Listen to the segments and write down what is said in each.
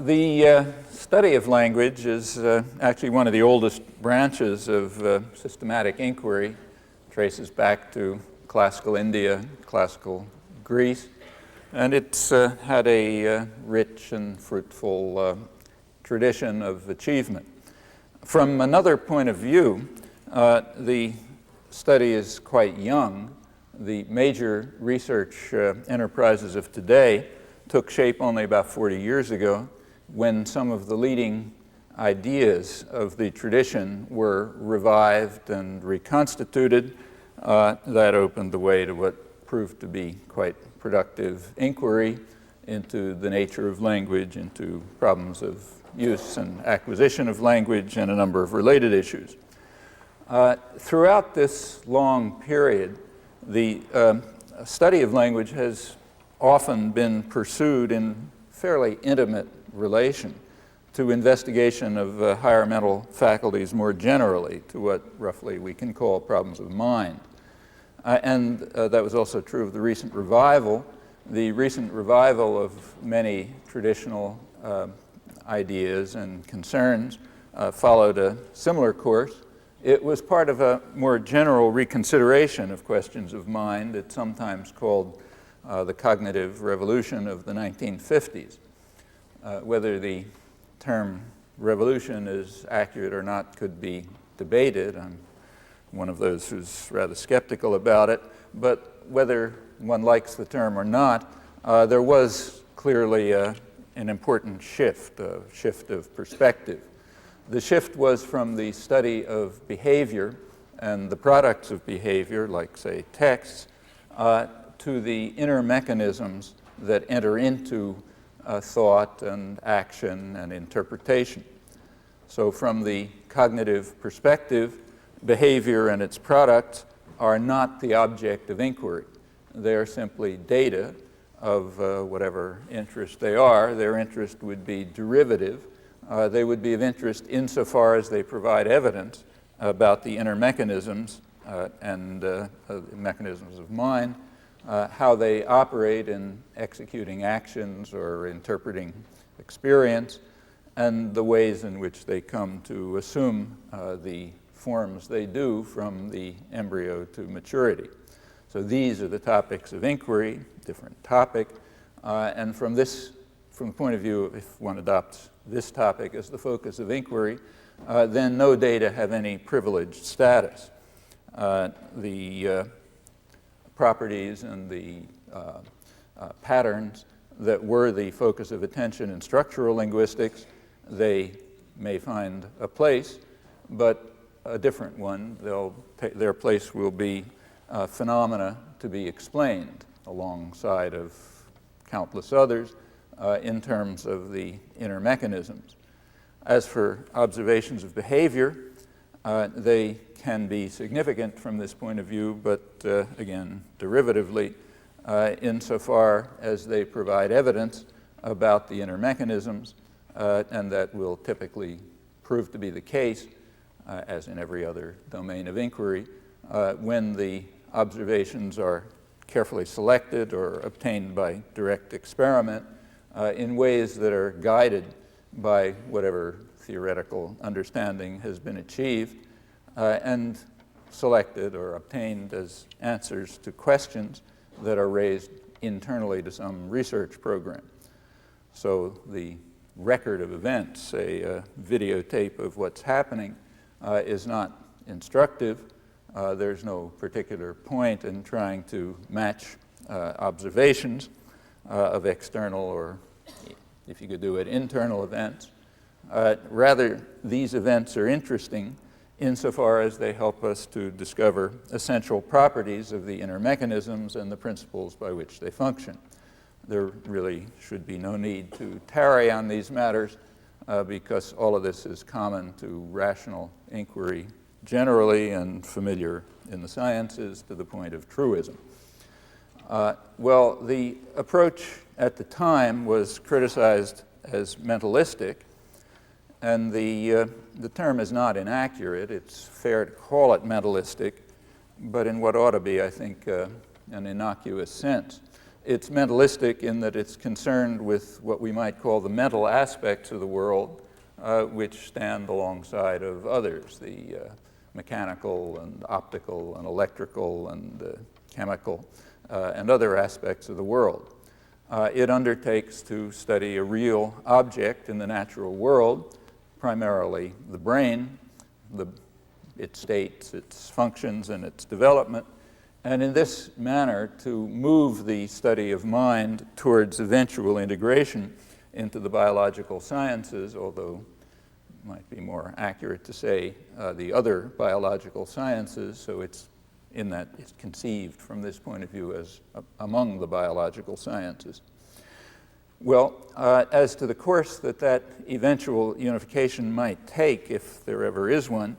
The study of language is actually one of the oldest branches of systematic inquiry. Traces back to classical India, classical Greece, and it's had a rich and fruitful tradition of achievement. From another point of view, the study is quite young. The major research enterprises of today took shape only about 40 years ago, when some of the leading ideas of the tradition were revived and reconstituted. That opened the way to what proved to be quite productive inquiry into the nature of language, into problems of use and acquisition of language, and a number of related issues. Throughout this long period, the study of language has often been pursued in fairly intimate relation to investigation of higher mental faculties more generally, to what roughly we can call problems of mind. And that was also true of the recent revival. The recent revival of many traditional ideas and concerns followed a similar course. It was part of a more general reconsideration of questions of mind. It's sometimes called the cognitive revolution of the 1950s. Whether the term revolution is accurate or not could be debated. I'm one of those who's rather skeptical about it. But whether one likes the term or not, there was clearly an important shift, a shift of perspective. The shift was from the study of behavior and the products of behavior, like, say, texts, to the inner mechanisms that enter into thought and action and interpretation. So from the cognitive perspective, behavior and its products are not the object of inquiry. They are simply data of whatever interest they are. Their interest would be derivative. They would be of interest insofar as they provide evidence about the inner mechanisms and mechanisms of mind, how they operate in executing actions or interpreting experience, and the ways in which they come to assume the forms they do from the embryo to maturity. So these are the topics of inquiry, different topic, and from the point of view, if one adopts this topic as the focus of inquiry, then no data have any privileged status. The properties and the patterns that were the focus of attention in structural linguistics, they may find a place, but a different one. Their place will be phenomena to be explained alongside of countless others in terms of the inner mechanisms. As for observations of behavior, they can be significant from this point of view, but again, derivatively, insofar as they provide evidence about the inner mechanisms, and that will typically prove to be the case, as in every other domain of inquiry, when the observations are carefully selected or obtained by direct experiment in ways that are guided by whatever theoretical understanding has been achieved, and selected or obtained as answers to questions that are raised internally to some research program. So the record of events, a videotape of what's happening, is not instructive. There's no particular point in trying to match observations of external or if you could do it, internal events. Rather, these events are interesting insofar as they help us to discover essential properties of the inner mechanisms and the principles by which they function. There really should be no need to tarry on these matters because all of this is common to rational inquiry generally and familiar in the sciences to the point of truism. Well, the approach at the time was criticized as mentalistic, and the term is not inaccurate. It's fair to call it mentalistic, but in what ought to be, I think, an innocuous sense. It's mentalistic in that it's concerned with what we might call the mental aspects of the world, which stand alongside of others, the mechanical and optical and electrical and chemical and other aspects of the world. It undertakes to study a real object in the natural world, primarily the brain, its states, its functions, and its development, and in this manner to move the study of mind towards eventual integration into the biological sciences, although it might be more accurate to say the other biological sciences, so it's in that it's conceived from this point of view as among the biological sciences. Well, as to the course that eventual unification might take, if there ever is one,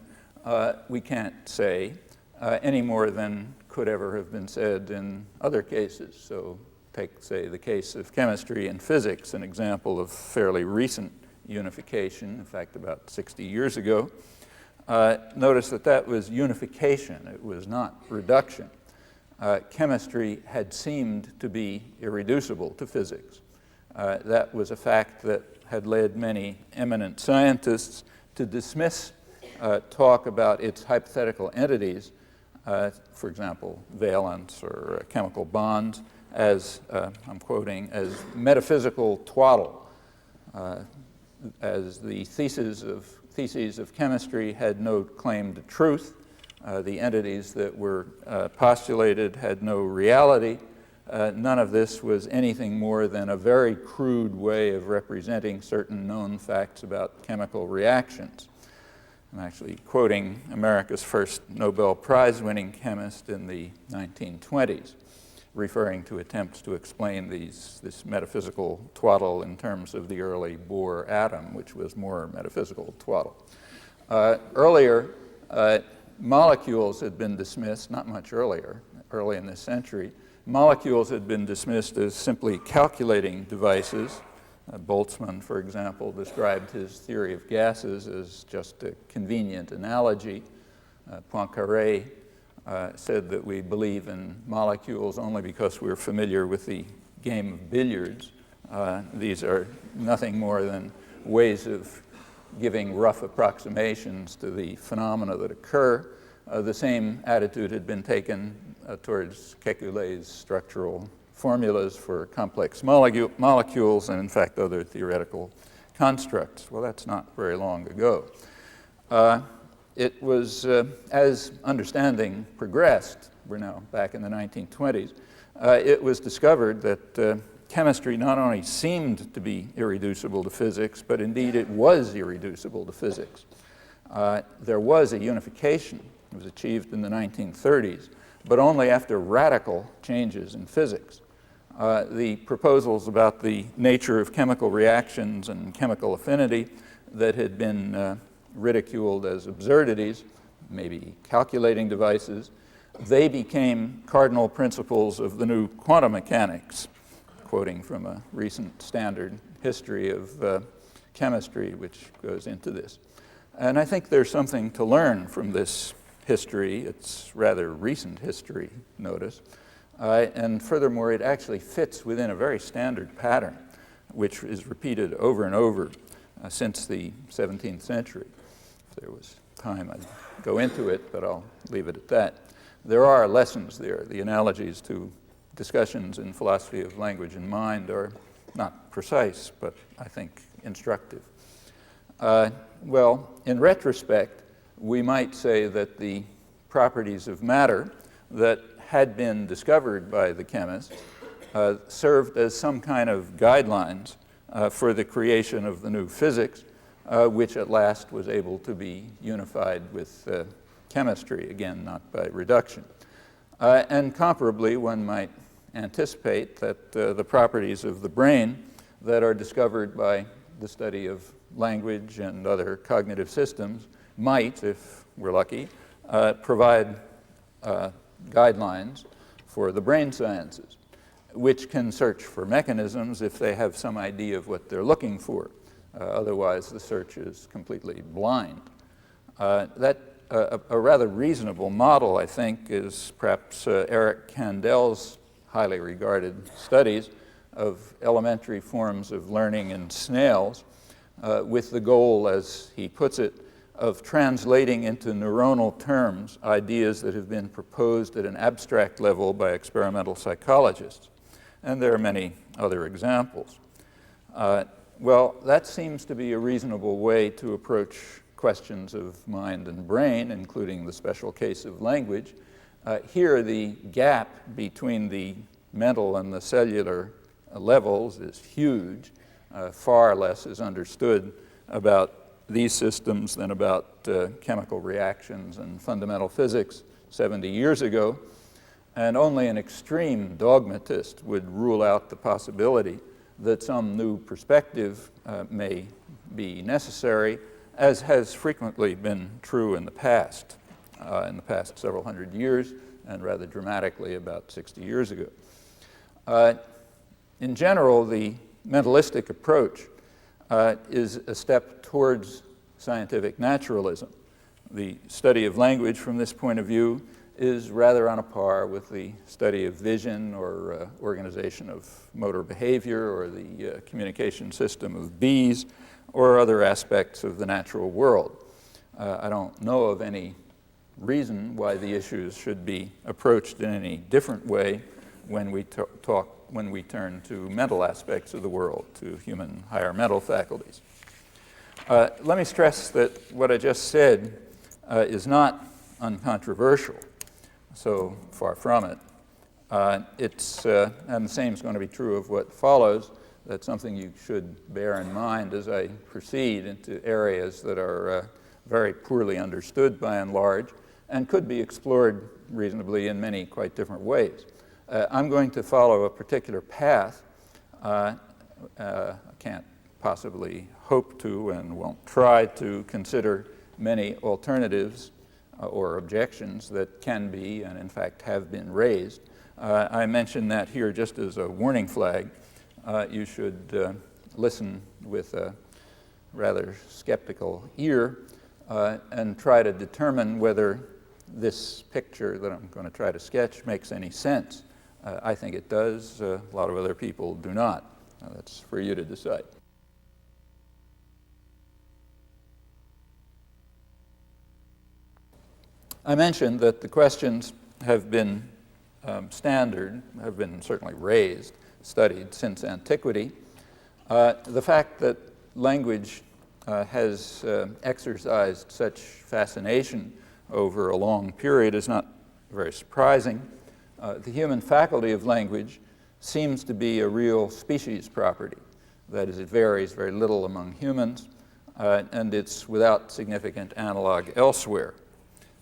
we can't say any more than could ever have been said in other cases. So take, say, the case of chemistry and physics, an example of fairly recent unification, in fact, about 60 years ago. Notice that was unification. It was not reduction. Chemistry had seemed to be irreducible to physics. That was a fact that had led many eminent scientists to dismiss talk about its hypothetical entities, for example, valence or chemical bonds, as, I'm quoting, as metaphysical twaddle, as the theses of chemistry had no claim to truth. The entities that were postulated had no reality. None of this was anything more than a very crude way of representing certain known facts about chemical reactions. I'm actually quoting America's first Nobel Prize-winning chemist in the 1920s, referring to attempts to explain this metaphysical twaddle in terms of the early Bohr atom, which was more metaphysical twaddle. Earlier, molecules had been dismissed, not much earlier, early in this century. Molecules had been dismissed as simply calculating devices. Boltzmann, for example, described his theory of gases as just a convenient analogy. Poincaré said that we believe in molecules only because we're familiar with the game of billiards. These are nothing more than ways of giving rough approximations to the phenomena that occur. The same attitude had been taken towards Kekulé's structural formulas for complex molecules and, in fact, other theoretical constructs. Well, that's not very long ago. It was, as understanding progressed, we're now back in the 1920s, it was discovered that chemistry not only seemed to be irreducible to physics, but indeed it was irreducible to physics. There was a unification. It was achieved in the 1930s, but only after radical changes in physics. The proposals about the nature of chemical reactions and chemical affinity that had been ridiculed as absurdities, maybe calculating devices, they became cardinal principles of the new quantum mechanics, quoting from a recent standard history of chemistry, which goes into this. And I think there's something to learn from this history. It's rather recent history, notice. And furthermore, it actually fits within a very standard pattern, which is repeated over and over since the 17th century. If there was time, I'd go into it, but I'll leave it at that. There are lessons there. The analogies to discussions in philosophy of language and mind are not precise, but I think instructive. Well, in retrospect, we might say that the properties of matter that had been discovered by the chemists served as some kind of guidelines for the creation of the new physics, which at last was able to be unified with chemistry, again, not by reduction. And comparably, one might anticipate that the properties of the brain that are discovered by the study of language and other cognitive systems might, if we're lucky, provide guidelines for the brain sciences, which can search for mechanisms if they have some idea of what they're looking for. Otherwise, the search is completely blind. A rather reasonable model, I think, is perhaps Eric Kandel's highly regarded studies of elementary forms of learning in snails, with the goal, as he puts it, of translating into neuronal terms ideas that have been proposed at an abstract level by experimental psychologists. And there are many other examples. Well, that seems to be a reasonable way to approach questions of mind and brain, including the special case of language. Here, the gap between the mental and the cellular levels is huge. Far less is understood about these systems than about chemical reactions and fundamental physics 70 years ago. And only an extreme dogmatist would rule out the possibility that some new perspective may be necessary, as has frequently been true in the past several hundred years, and rather dramatically about 60 years ago. In general, the mentalistic approach is a step towards scientific naturalism. The study of language from this point of view is rather on a par with the study of vision or organization of motor behavior or the communication system of bees or other aspects of the natural world. I don't know of any reason why the issues should be approached in any different way when we turn to mental aspects of the world, to human higher mental faculties. Let me stress that what I just said is not uncontroversial, so far from it. And the same is going to be true of what follows. That's something you should bear in mind as I proceed into areas that are very poorly understood by and large and could be explored reasonably in many quite different ways. I'm going to follow a particular path. I can't possibly hope to and won't try to consider many alternatives or objections that can be and in fact have been raised. I mention that here just as a warning flag. You should listen with a rather skeptical ear and try to determine whether this picture that I'm going to try to sketch makes any sense. I think it does. A lot of other people do not. That's for you to decide. I mentioned that the questions have been standard, have been certainly raised, studied since antiquity. The fact that language has exercised such fascination over a long period is not very surprising. The human faculty of language seems to be a real species property. That is, it varies very little among humans, and it's without significant analog elsewhere.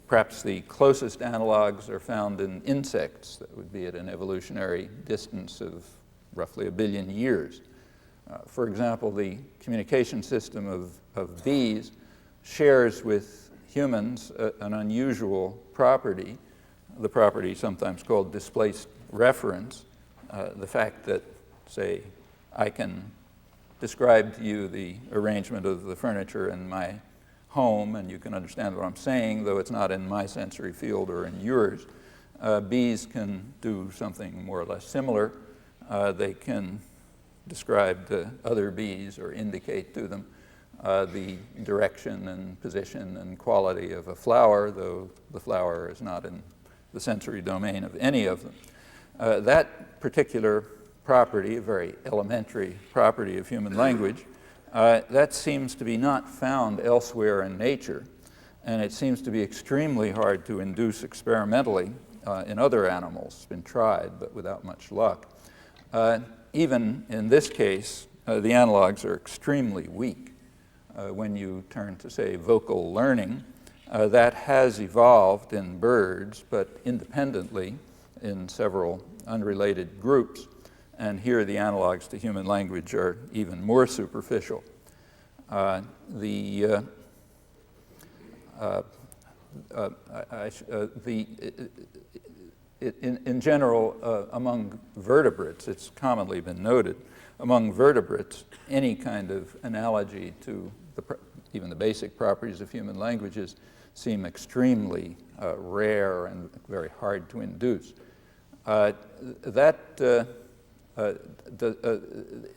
Perhaps the closest analogs are found in insects that would be at an evolutionary distance of roughly 1 billion years. For example, the communication system of bees shares with humans an unusual property, the property sometimes called displaced reference, the fact that, say, I can describe to you the arrangement of the furniture in my home, and you can understand what I'm saying, though it's not in my sensory field or in yours. Bees can do something more or less similar. They can describe to other bees or indicate to them the direction and position and quality of a flower, though the flower is not in the sensory domain of any of them. That particular property, a very elementary property of human language, that seems to be not found elsewhere in nature, and it seems to be extremely hard to induce experimentally in other animals. It's been tried, but without much luck. Even in this case, the analogs are extremely weak. When you turn to, say, vocal learning, that has evolved in birds, but independently in several unrelated groups. And here the analogs to human language are even more superficial. In general, among vertebrates, it's commonly been noted, among vertebrates, any kind of analogy to even the basic properties of human languages seem extremely rare and very hard to induce.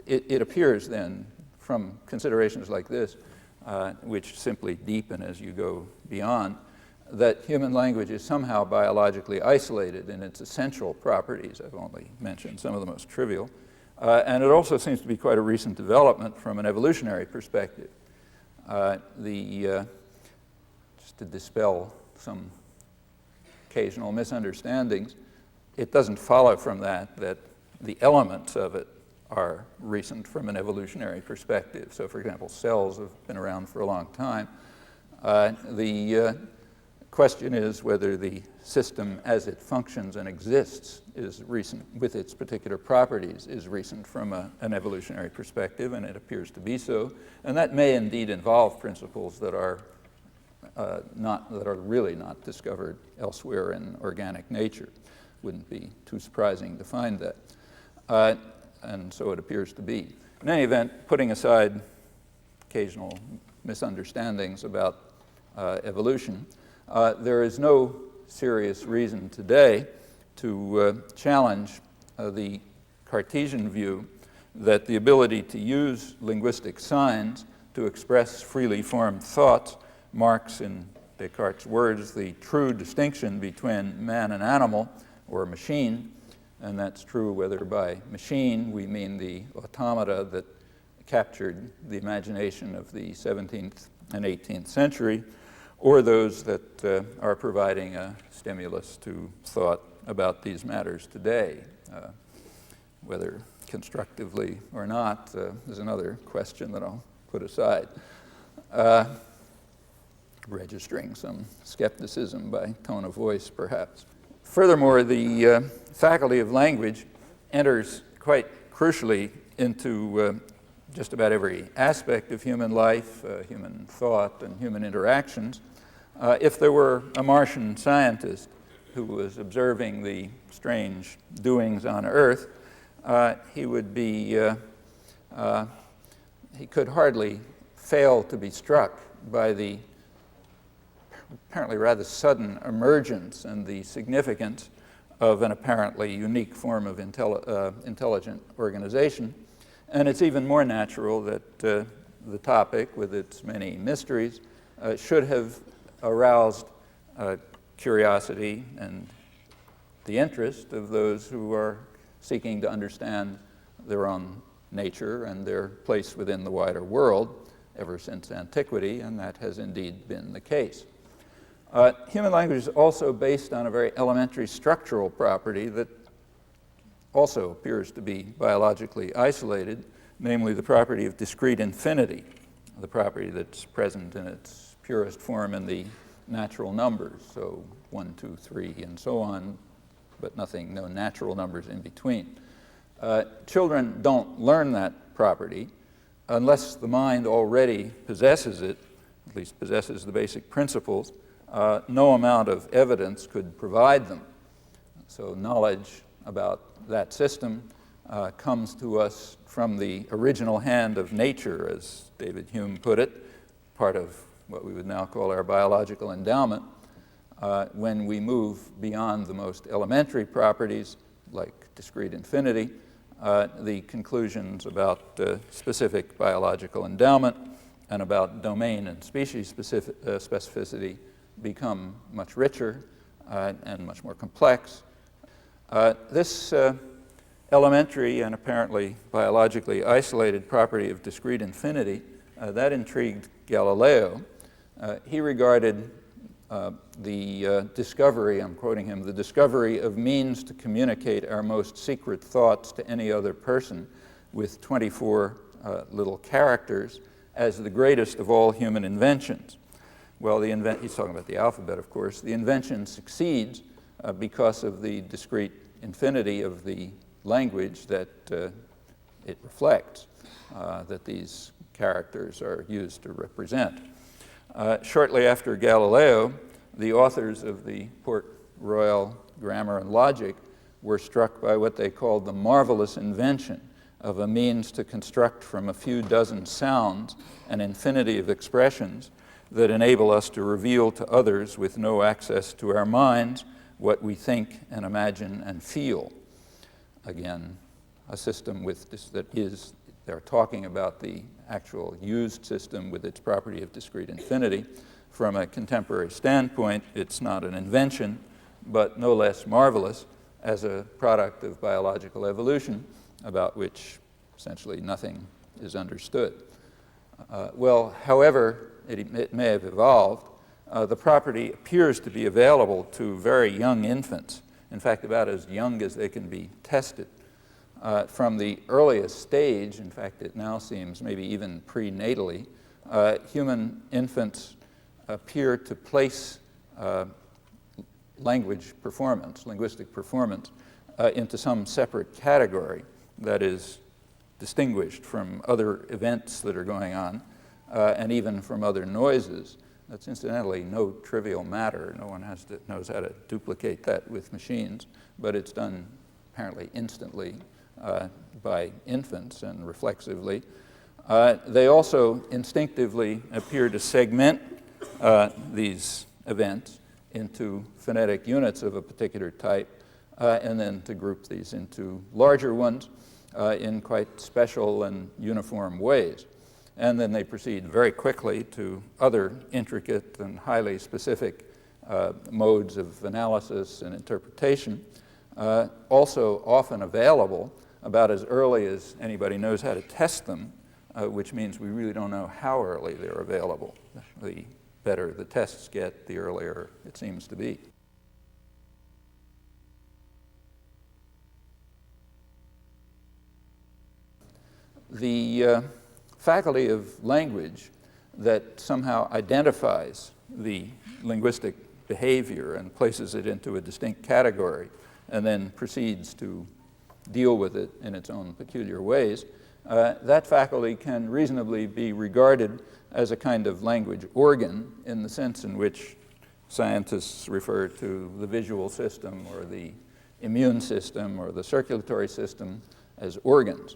It appears then from considerations like this, which simply deepen as you go beyond, that human language is somehow biologically isolated in its essential properties. I've only mentioned some of the most trivial. And it also seems to be quite a recent development from an evolutionary perspective. Just to dispel some occasional misunderstandings, it doesn't follow from that the elements of it are recent from an evolutionary perspective. So, for example, cells have been around for a long time. The question is whether the system as it functions and exists is recent, with its particular properties, is recent from an evolutionary perspective, and it appears to be so. And that may indeed involve principles that are really not discovered elsewhere in organic nature. Wouldn't be too surprising to find that. And so it appears to be. In any event, putting aside occasional misunderstandings about evolution, there is no serious reason today to challenge the Cartesian view that the ability to use linguistic signs to express freely formed thoughts marks, in Descartes' words, the true distinction between man and animal or machine. And that's true whether by machine we mean the automata that captured the imagination of the 17th and 18th century, or those that are providing a stimulus to thought about these matters today. Whether constructively or not is another question that I'll put aside, registering some skepticism by tone of voice, perhaps. Furthermore, the faculty of language enters quite crucially into just about every aspect of human life, human thought, and human interactions. If there were a Martian scientist who was observing the strange doings on Earth, he could hardly fail to be struck by the apparently rather sudden emergence and the significance of an apparently unique form of intelligent organization. And it's even more natural that the topic, with its many mysteries, should have aroused curiosity and the interest of those who are seeking to understand their own nature and their place within the wider world ever since antiquity, and that has indeed been the case. Human language is also based on a very elementary structural property that also appears to be biologically isolated, namely the property of discrete infinity, the property that's present in its purest form in the natural numbers, so 1, 2, 3, and so on, but no natural numbers in between. Children don't learn that property unless the mind already possesses it, at least possesses the basic principles. No amount of evidence could provide them. So knowledge about that system comes to us from the original hand of nature, as David Hume put it, part of what we would now call our biological endowment. When we move beyond the most elementary properties, like discrete infinity, the conclusions about specific biological endowment and about domain and species specificity become much richer and much more complex. This elementary and apparently biologically isolated property of discrete infinity, that intrigued Galileo. He regarded the discovery, I'm quoting him, the discovery of means to communicate our most secret thoughts to any other person with 24 little characters as the greatest of all human inventions. Well, he's talking about the alphabet, of course. The invention succeeds because of the discrete infinity of the language that it reflects, that these characters are used to represent. Shortly after Galileo, the authors of the Port Royal Grammar and Logic were struck by what they called the marvelous invention of a means to construct from a few dozen sounds an infinity of expressions that enable us to reveal to others with no access to our minds what we think and imagine and feel. Again, a system with this that is, they're talking about the actual used system with its property of discrete infinity. From a contemporary standpoint, it's not an invention, but no less marvelous as a product of biological evolution, about which essentially nothing is understood. Well, however it may have evolved, the property appears to be available to very young infants, in fact, about as young as they can be tested. From the earliest stage, in fact, it now seems maybe even prenatally, human infants appear to place linguistic performance, into some separate category that is distinguished from other events that are going on, and even from other noises. That's incidentally no trivial matter. No one knows how to duplicate that with machines, but it's done apparently instantly by infants and reflexively. They also instinctively appear to segment these events into phonetic units of a particular type, and then to group these into larger ones in quite special and uniform ways. And then they proceed very quickly to other intricate and highly specific modes of analysis and interpretation, also often available about as early as anybody knows how to test them, which means we really don't know how early they're available. The better the tests get, the earlier it seems to be. The faculty of language that somehow identifies the linguistic behavior and places it into a distinct category and then proceeds to deal with it in its own peculiar ways, that faculty can reasonably be regarded as a kind of language organ in the sense in which scientists refer to the visual system or the immune system or the circulatory system as organs.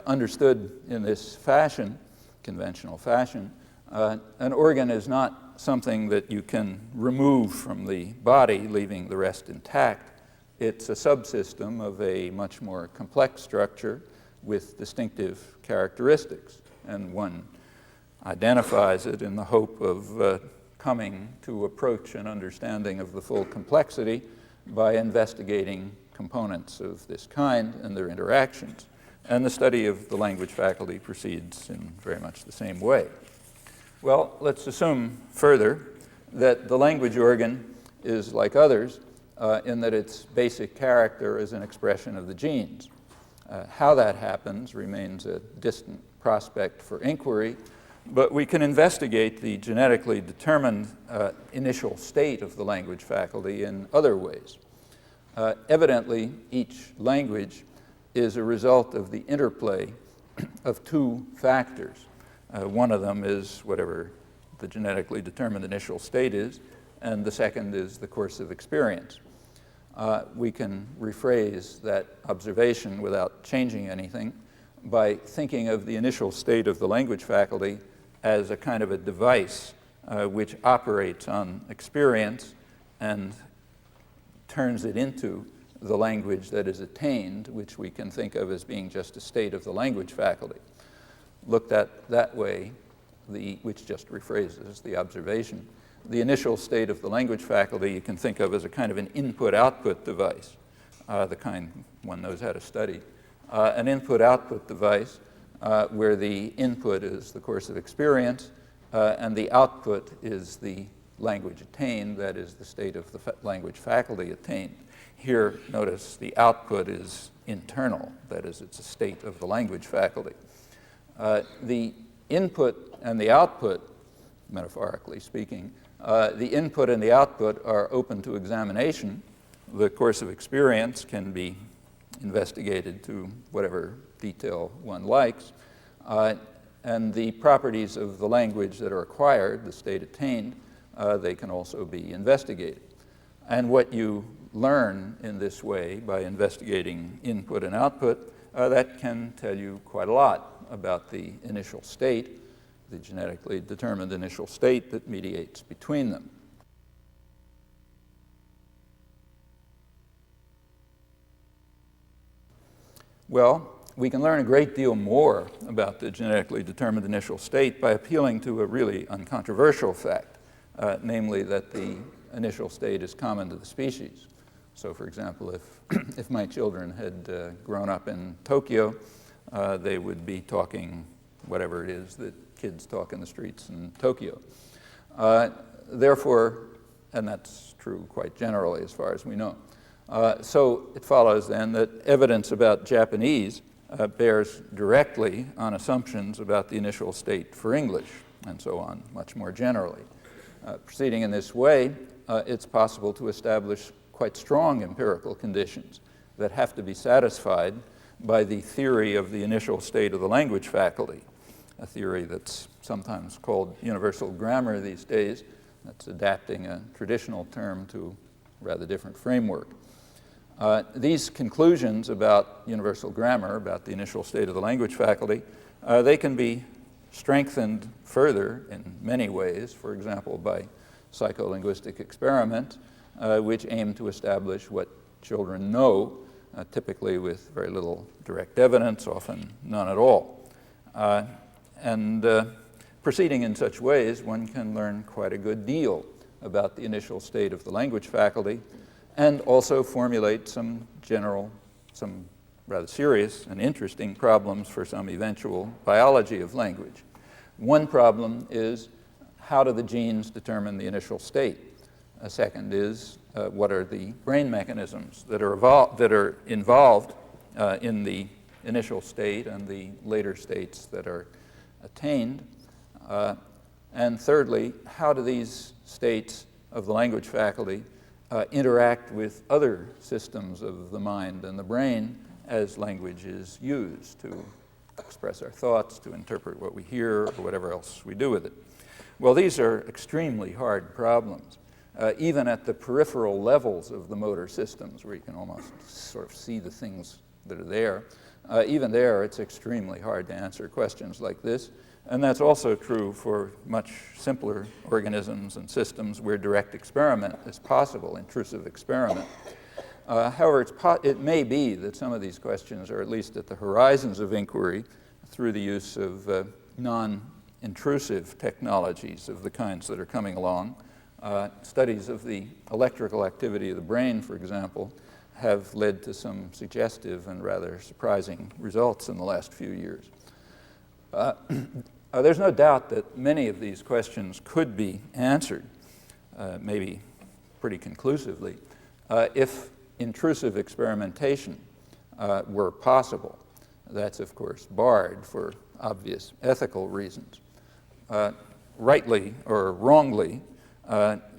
Understood in this fashion, conventional fashion, an organ is not something that you can remove from the body, leaving the rest intact. It's a subsystem of a much more complex structure with distinctive characteristics, and one identifies it in the hope of coming to approach an understanding of the full complexity by investigating components of this kind and their interactions. And the study of the language faculty proceeds in very much the same way. Well, let's assume further that the language organ is like others in that its basic character is an expression of the genes. How that happens remains a distant prospect for inquiry, but we can investigate the genetically determined initial state of the language faculty in other ways. Evidently, each language is a result of the interplay of two factors. One of them is whatever the genetically determined initial state is, and the second is the course of experience. We can rephrase that observation without changing anything by thinking of the initial state of the language faculty as a kind of a device which operates on experience and turns it into the language that is attained, which we can think of as being just a state of the language faculty. Looked at that way, which just rephrases the observation, the initial state of the language faculty you can think of as a kind of an input-output device, the kind one knows how to study. An input-output device where the input is the course of experience and the output is the language attained, that is the state of the language faculty attained. Here, notice the output is internal, that is, it's a state of the language faculty. The input and the output, metaphorically speaking, the input and the output are open to examination. The course of experience can be investigated to whatever detail one likes. And the properties of the language that are acquired, the state attained, they can also be investigated. And what you learn in this way by investigating input and output, that can tell you quite a lot about the initial state, the genetically determined initial state that mediates between them. Well, we can learn a great deal more about the genetically determined initial state by appealing to a really uncontroversial fact, namely that the initial state is common to the species. So, for example, if my children had grown up in Tokyo, they would be talking whatever it is that kids talk in the streets in Tokyo. Therefore, and that's true quite generally as far as we know, so it follows then that evidence about Japanese bears directly on assumptions about the initial state for English, and so on, much more generally. Proceeding in this way, it's possible to establish quite strong empirical conditions that have to be satisfied by the theory of the initial state of the language faculty, a theory that's sometimes called universal grammar these days. That's adapting a traditional term to a rather different framework. These conclusions about universal grammar, about the initial state of the language faculty, they can be strengthened further in many ways, for example, by psycholinguistic experiments, which aim to establish what children know, typically with very little direct evidence, often none at all. And proceeding in such ways, one can learn quite a good deal about the initial state of the language faculty, and also formulate some rather serious and interesting problems for some eventual biology of language. One problem is, how do the genes determine the initial state? A second is, what are the brain mechanisms that are involved in the initial state and the later states that are attained? And thirdly, how do these states of the language faculty interact with other systems of the mind and the brain as language is used to express our thoughts, to interpret what we hear, or whatever else we do with it? Well, these are extremely hard problems. Even at the peripheral levels of the motor systems, where you can almost sort of see the things that are there, even there it's extremely hard to answer questions like this. And that's also true for much simpler organisms and systems where direct experiment is possible, intrusive experiment. However, it may be that some of these questions are at least at the horizons of inquiry through the use of non-intrusive technologies of the kinds that are coming along. Studies of the electrical activity of the brain, for example, have led to some suggestive and rather surprising results in the last few years. There's no doubt that many of these questions could be answered, maybe pretty conclusively, if intrusive experimentation were possible. That's, of course, barred for obvious ethical reasons. Rightly or wrongly,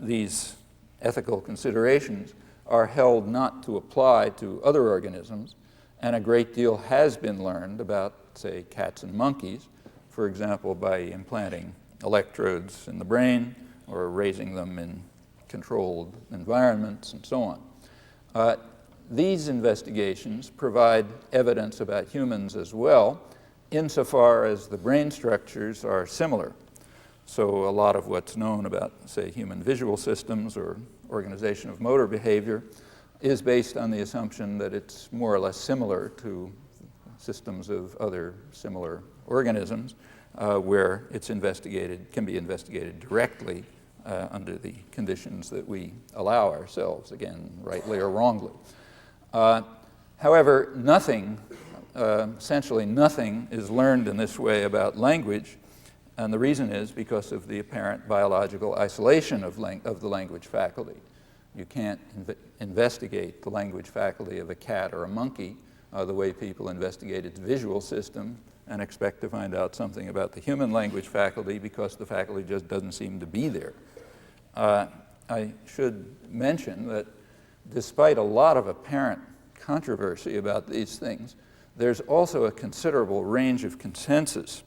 these ethical considerations are held not to apply to other organisms, and a great deal has been learned about, say, cats and monkeys, for example, by implanting electrodes in the brain or raising them in controlled environments and so on. These investigations provide evidence about humans as well, insofar as the brain structures are similar. So a lot of what's known about, say, human visual systems or organization of motor behavior is based on the assumption that it's more or less similar to systems of other similar organisms, where it's can be investigated directly under the conditions that we allow ourselves, again, rightly or wrongly. However, essentially nothing is learned in this way about language, and the reason is because of the apparent biological isolation of the language faculty. You can't investigate the language faculty of a cat or a monkey the way people investigate its visual system and expect to find out something about the human language faculty because the faculty just doesn't seem to be there. I should mention that despite a lot of apparent controversy about these things, there's also a considerable range of consensus,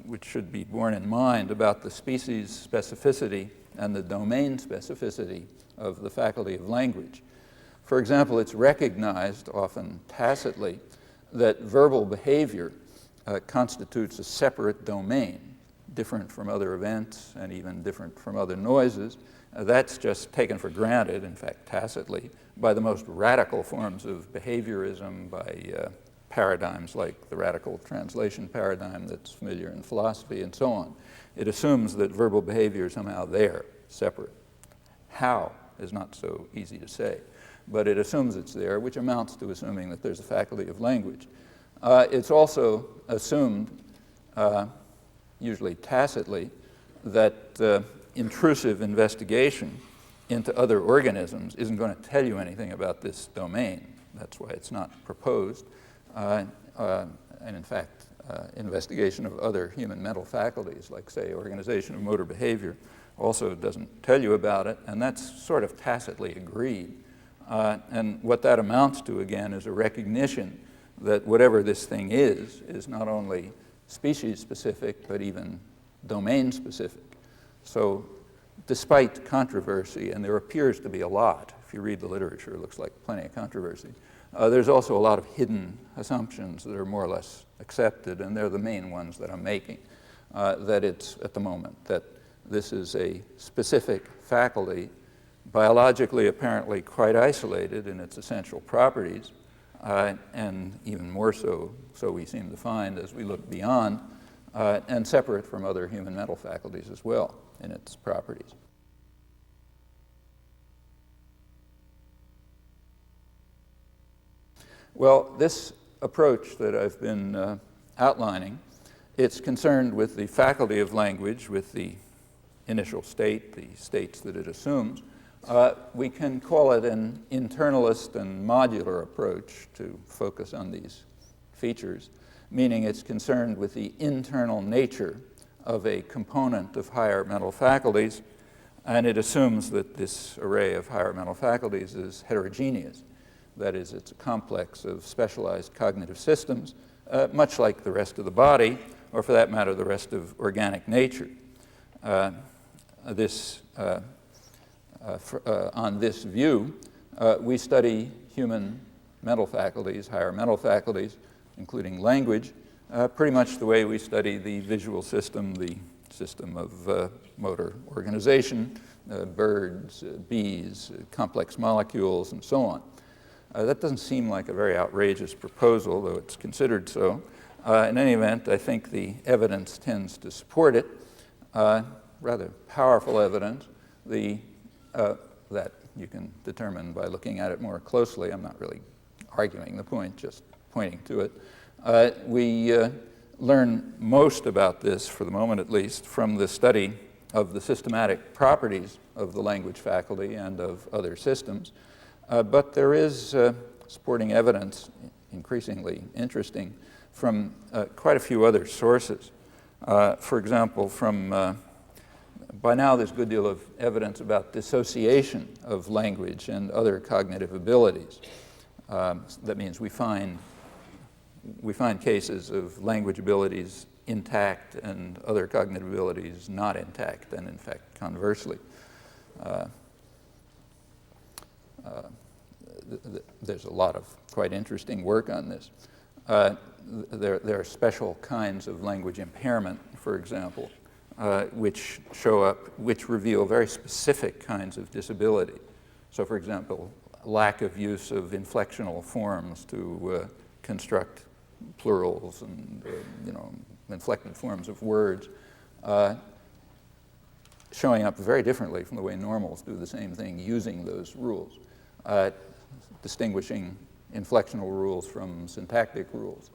which should be borne in mind, about the species specificity and the domain specificity of the faculty of language. For example, it's recognized, often tacitly, that verbal behavior constitutes a separate domain, different from other events and even different from other noises. That's just taken for granted, in fact tacitly, by the most radical forms of behaviorism, by paradigms like the radical translation paradigm that's familiar in philosophy and so on. It assumes that verbal behavior is somehow there, separate. How is not so easy to say, but it assumes it's there, which amounts to assuming that there's a faculty of language. It's also assumed, usually tacitly, that intrusive investigation into other organisms isn't going to tell you anything about this domain. That's why it's not proposed. And in fact, investigation of other human mental faculties, like, say, organization of motor behavior, also doesn't tell you about it, and that's sort of tacitly agreed. And what that amounts to, again, is a recognition that whatever this thing is not only species-specific, but even domain-specific. So despite controversy, and there appears to be a lot, if you read the literature, it looks like plenty of controversy, there's also a lot of hidden assumptions that are more or less accepted, and they're the main ones that I'm making, that it's, at the moment, that this is a specific faculty, biologically apparently quite isolated in its essential properties, and even more so we seem to find as we look beyond, and separate from other human mental faculties as well in its properties. Well, this approach that I've been outlining, it's concerned with the faculty of language, with the initial state, the states that it assumes. We can call it an internalist and modular approach to focus on these features, meaning it's concerned with the internal nature of a component of higher mental faculties, and it assumes that this array of higher mental faculties is heterogeneous. That is, it's a complex of specialized cognitive systems, much like the rest of the body, or for that matter, the rest of organic nature. On this view, we study human mental faculties, higher mental faculties, including language, pretty much the way we study the visual system, the system of motor organization, birds, bees, complex molecules, and so on. That doesn't seem like a very outrageous proposal, though it's considered so. In any event, I think the evidence tends to support it, rather powerful evidence, that you can determine by looking at it more closely. I'm not really arguing the point, just pointing to it. We learn most about this, for the moment at least, from the study of the systematic properties of the language faculty and of other systems. But there is supporting evidence, increasingly interesting, from quite a few other sources. For example, by now there's a good deal of evidence about dissociation of language and other cognitive abilities. That means we find cases of language abilities intact and other cognitive abilities not intact, and in fact, conversely. There's a lot of quite interesting work on this. There are special kinds of language impairment, for example, which reveal very specific kinds of disability. So, for example, lack of use of inflectional forms to construct plurals and inflected forms of words, showing up very differently from the way normals do the same thing using those rules. Distinguishing inflectional rules from syntactic rules,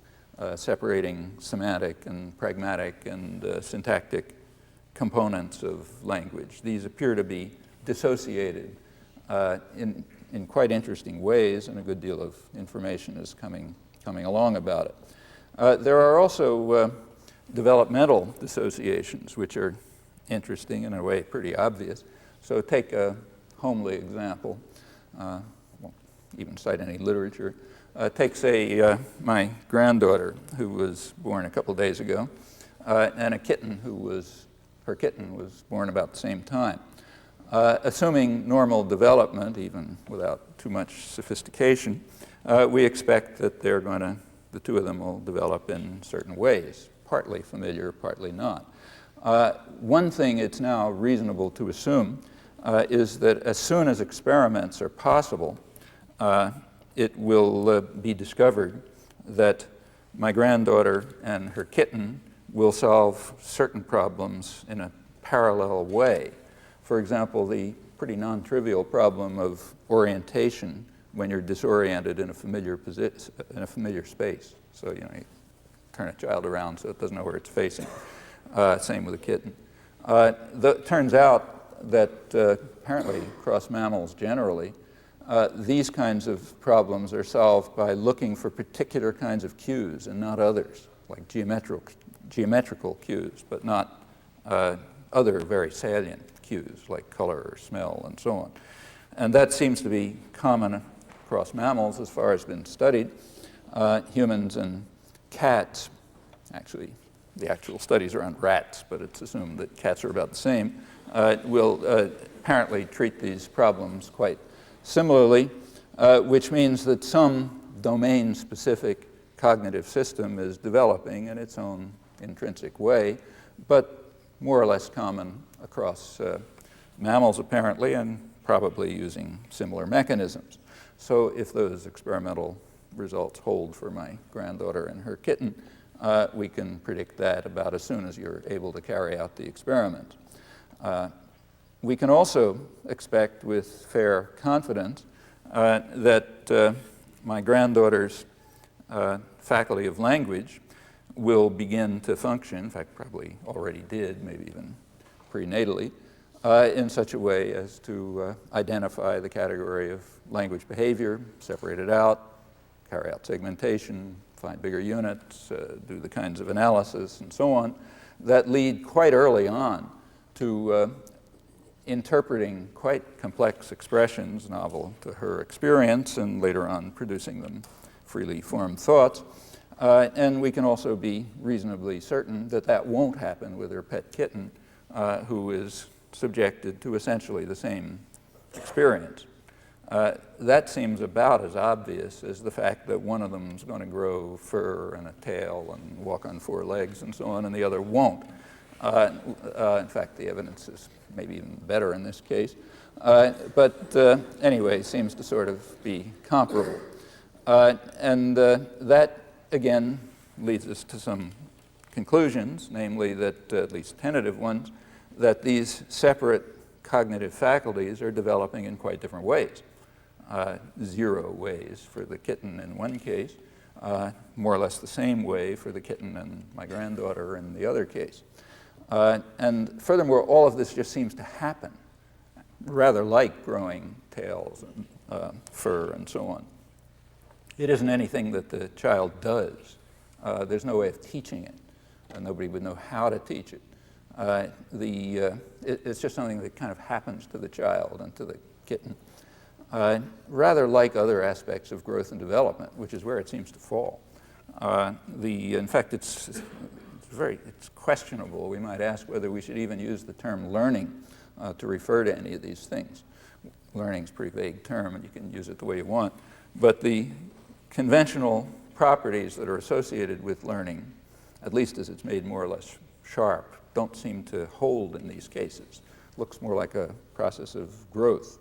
separating semantic and pragmatic and syntactic components of language. These appear to be dissociated in quite interesting ways, and a good deal of information is coming along about it. There are also developmental dissociations, which are interesting, in a way pretty obvious. So take a homely example. Won't even cite any literature. Take, say, my granddaughter, who was born a couple days ago, and a kitten her kitten was born about the same time. Assuming normal development, even without too much sophistication, we expect that the two of them will develop in certain ways, partly familiar, partly not. One thing it's now reasonable to assume is that as soon as experiments are possible, it will be discovered that my granddaughter and her kitten will solve certain problems in a parallel way. For example, the pretty non-trivial problem of orientation when you're disoriented in a familiar space. So, you turn a child around so it doesn't know where it's facing. Same with a kitten. It turns out that apparently across mammals generally, these kinds of problems are solved by looking for particular kinds of cues and not others, like geometrical cues, but not other very salient cues like color or smell and so on. And that seems to be common across mammals as far as been studied. Humans and cats, actually, the actual studies are on rats, but it's assumed that cats are about the same, will apparently treat these problems quite similarly, which means that some domain-specific cognitive system is developing in its own intrinsic way, but more or less common across mammals apparently, and probably using similar mechanisms. So if those experimental results hold for my granddaughter and her kitten, we can predict that about as soon as you're able to carry out the experiment. We can also expect with fair confidence that my granddaughter's faculty of language will begin to function, in fact probably already did, maybe even prenatally, in such a way as to identify the category of language behavior, separate it out, carry out segmentation, find bigger units, do the kinds of analysis and so on, that lead quite early on to interpreting quite complex expressions, novel to her experience, and later on producing them freely formed thoughts. And we can also be reasonably certain that that won't happen with her pet kitten, who is subjected to essentially the same experience. That seems about as obvious as the fact that one of them is going to grow fur and a tail and walk on four legs and so on, and the other won't. In fact, the evidence is maybe even better in this case. But anyway, seems to sort of be comparable. And that, again, leads us to some conclusions, namely that, at least tentative ones, that these separate cognitive faculties are developing in quite different ways. 0 ways for the kitten in one case, more or less the same way for the kitten and my granddaughter in the other case. And furthermore, all of this just seems to happen, rather like growing tails and fur and so on. It isn't anything that the child does. There's no way of teaching it. Nobody would know how to teach it. It's just something that kind of happens to the child and to the kitten. Rather like other aspects of growth and development, which is where it seems to fall. In fact, it's questionable. We might ask whether we should even use the term learning to refer to any of these things. Learning is a pretty vague term, and you can use it the way you want. But the conventional properties that are associated with learning, at least as it's made more or less sharp, don't seem to hold in these cases. Looks more like a process of growth.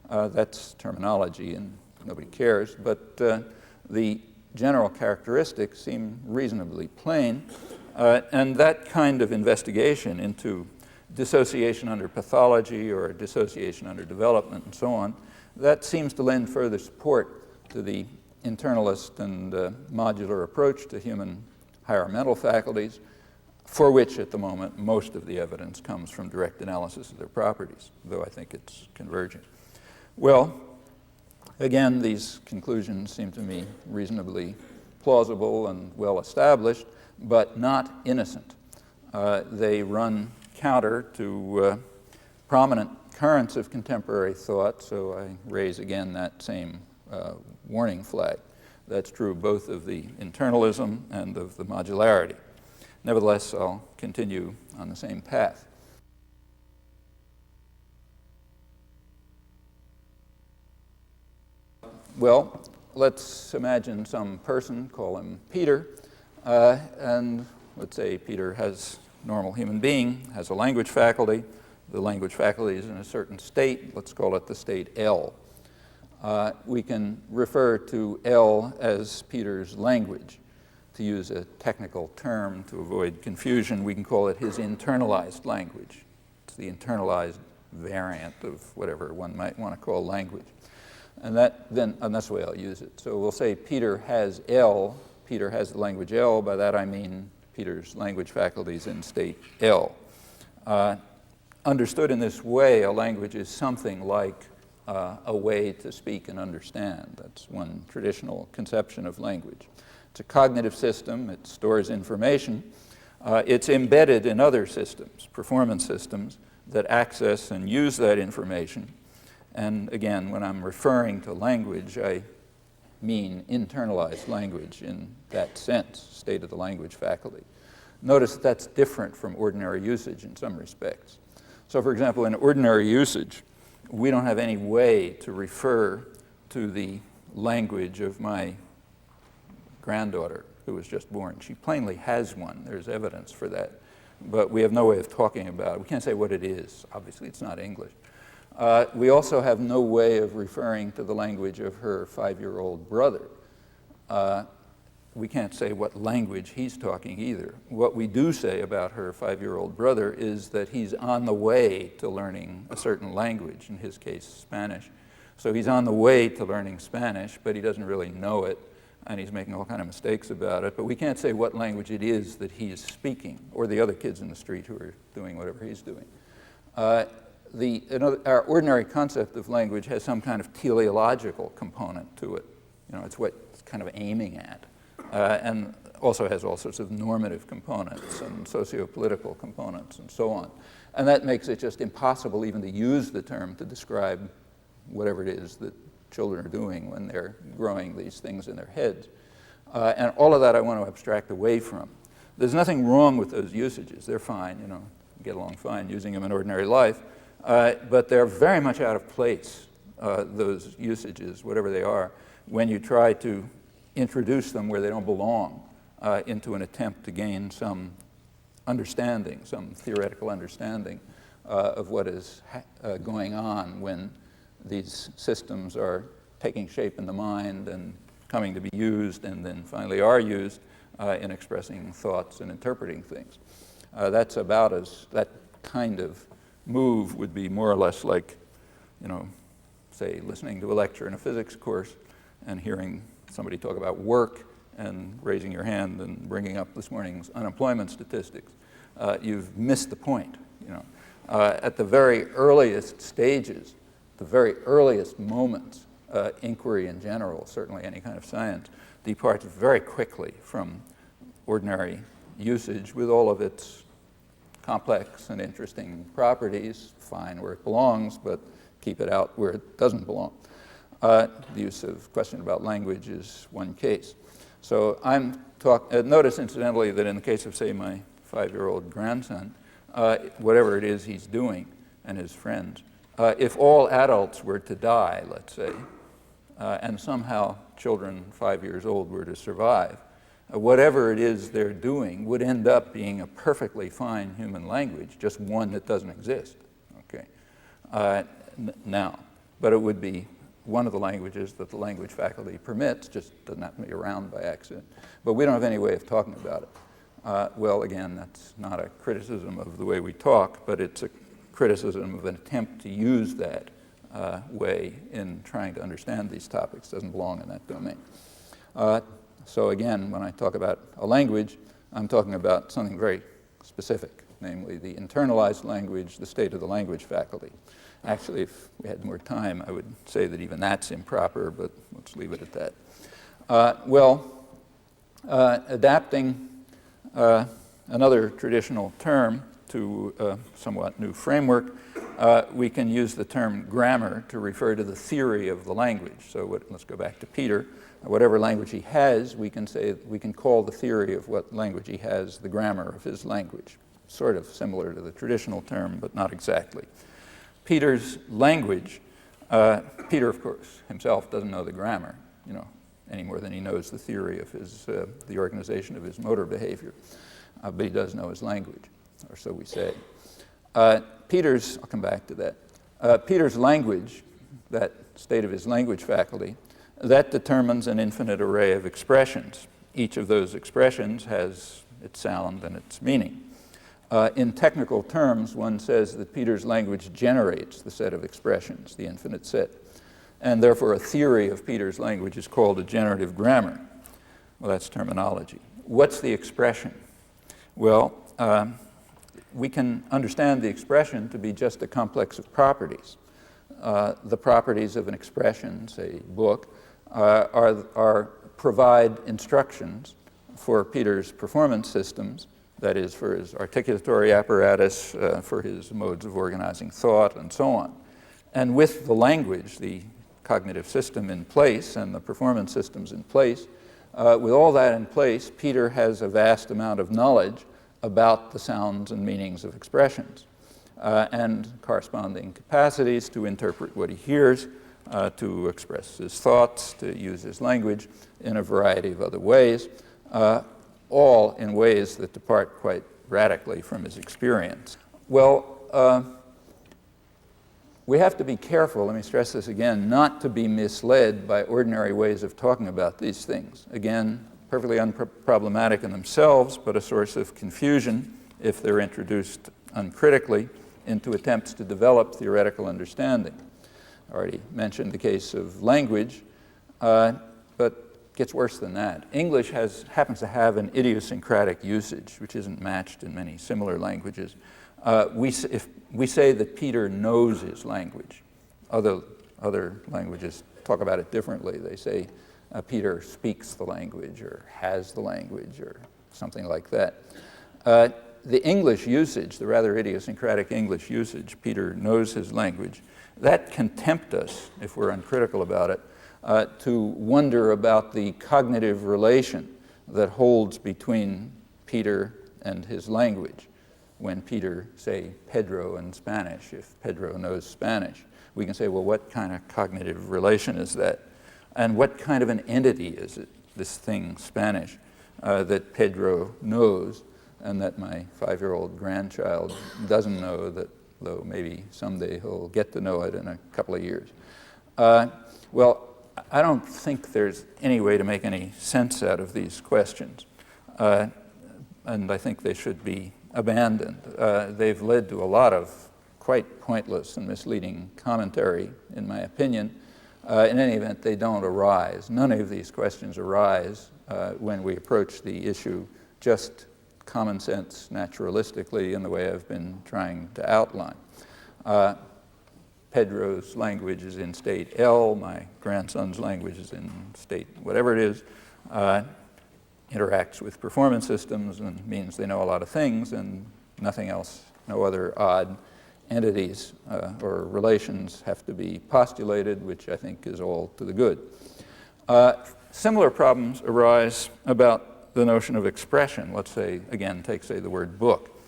That's terminology, and nobody cares. But the general characteristics seem reasonably plain. And that kind of investigation into dissociation under pathology or dissociation under development and so on, that seems to lend further support to the internalist and modular approach to human higher mental faculties, for which at the moment most of the evidence comes from direct analysis of their properties, though I think it's convergent. Well, Again, these conclusions seem to me reasonably plausible and well established, but not innocent. They run counter to prominent currents of contemporary thought, so I raise again that same warning flag. That's true both of the internalism and of the modularity. Nevertheless, I'll continue on the same path. Well, let's imagine some person, call him Peter, and let's say Peter has normal human being, has a language faculty. The language faculty is in a certain state. Let's call it the state L. We can refer to L as Peter's language. To use a technical term to avoid confusion, we can call it his internalized language. It's the internalized variant of whatever one might want to call language. And that's the way I'll use it. So we'll say Peter has L. Peter has the language L. By that I mean Peter's language faculties in state L. Understood in this way, a language is something like a way to speak and understand. That's one traditional conception of language. It's a cognitive system. It stores information. It's embedded in other systems, performance systems, that access and use that information. And again, when I'm referring to language, I mean internalized language in that sense, state of the language faculty. Notice that that's different from ordinary usage in some respects. So for example, in ordinary usage, we don't have any way to refer to the language of my granddaughter who was just born. She plainly has one. There's evidence for that. But we have no way of talking about it. We can't say what it is. Obviously, it's not English. We also have no way of referring to the language of her 5-year-old brother. We can't say what language he's talking either. What we do say about her 5-year-old brother is that he's on the way to learning a certain language, in his case, Spanish. So he's on the way to learning Spanish, but he doesn't really know it, and he's making all kinds of mistakes about it. But we can't say what language it is that he is speaking, or the other kids in the street who are doing whatever he's doing. Our ordinary concept of language has some kind of teleological component to it. You know, it's what it's kind of aiming at. And also has all sorts of normative components and socio-political components and so on. And that makes it just impossible even to use the term to describe whatever it is that children are doing when they're growing these things in their heads. And all of that I want to abstract away from. There's nothing wrong with those usages. They're fine, you know, get along fine using them in ordinary life. But they're very much out of place, those usages, whatever they are, when you try to introduce them where they don't belong into an attempt to gain some understanding, some theoretical understanding of what is going on when these systems are taking shape in the mind and coming to be used and then finally are used in expressing thoughts and interpreting things. That's about that kind of move would be more or less like, you know, say listening to a lecture in a physics course and hearing somebody talk about work and raising your hand and bringing up this morning's unemployment statistics. You've missed the point, you know. At the very earliest stages, the very earliest moments, inquiry in general, certainly any kind of science, departs very quickly from ordinary usage with all of its complex and interesting properties, fine where it belongs, but keep it out where it doesn't belong. The use of question about language is one case. So notice incidentally that in the case of, say, my 5-year-old grandson, whatever it is he's doing and his friends, if all adults were to die, let's say, and somehow children 5 years old were to survive, whatever it is they're doing would end up being a perfectly fine human language, just one that doesn't exist, okay? Now, but it would be one of the languages that the language faculty permits, just doesn't happen to be around by accident. But we don't have any way of talking about it. Well, again, that's not a criticism of the way we talk, but it's a criticism of an attempt to use that way in trying to understand these topics. It doesn't belong in that domain. So again, when I talk about a language, I'm talking about something very specific. namely the internalized language, the state of the language faculty. Actually, if we had more time, I would say that even that's improper, but let's leave it at that. Adapting another traditional term to a somewhat new framework, we can use the term grammar to refer to the theory of the language. So let's go back to Peter. Whatever language he has, we can call the theory of what language he has the grammar of his language. Sort of similar to the traditional term, but not exactly. Peter's language, Peter, of course, himself doesn't know the grammar, any more than he knows the theory of the organization of his motor behavior. But he does know his language, or so we say. I'll come back to that. Peter's language, that state of his language faculty, that determines an infinite array of expressions. Each of those expressions has its sound and its meaning. In technical terms, one says that Peter's language generates the set of expressions, the infinite set. And therefore, a theory of Peter's language is called a generative grammar. Well, that's terminology. What's the expression? Well, we can understand the expression to be just a complex of properties. The properties of an expression, say book, provide instructions for Peter's performance systems, that is, for his articulatory apparatus, for his modes of organizing thought, and so on. And with the language, the cognitive system in place and the performance systems in place, with all that in place, Peter has a vast amount of knowledge about the sounds and meanings of expressions and corresponding capacities to interpret what he hears, to express his thoughts, to use his language in a variety of other ways, all in ways that depart quite radically from his experience. Well, we have to be careful, let me stress this again, not to be misled by ordinary ways of talking about these things. Again, perfectly unproblematic in themselves, but a source of confusion if they're introduced uncritically into attempts to develop theoretical understanding. I already mentioned the case of language, but it gets worse than that. English happens to have an idiosyncratic usage, which isn't matched in many similar languages. If we say that Peter knows his language, other languages talk about it differently. They say Peter speaks the language or has the language or something like that. The English usage, the rather idiosyncratic English usage, Peter knows his language, that can tempt us, if we're uncritical about it, to wonder about the cognitive relation that holds between Peter and his language. When Peter, say, Pedro in Spanish, if Pedro knows Spanish, we can say, well, what kind of cognitive relation is that? And what kind of an entity is it, this thing, Spanish, that Pedro knows and that my 5-year-old grandchild doesn't know, that though maybe someday he'll get to know it in a couple of years. Well, I don't think there's any way to make any sense out of these questions, and I think they should be abandoned. They've led to a lot of quite pointless and misleading commentary, in my opinion. In any event, they don't arise. None of these questions arise when we approach the issue just common sense, naturalistically, in the way I've been trying to outline. Pedro's language is in state L, my grandson's language is in state whatever it is, interacts with performance systems and means they know a lot of things and nothing else, no other odd entities or relations have to be postulated, which I think is all to the good. Similar problems arise about the notion of expression. Let's say, again, say the word book.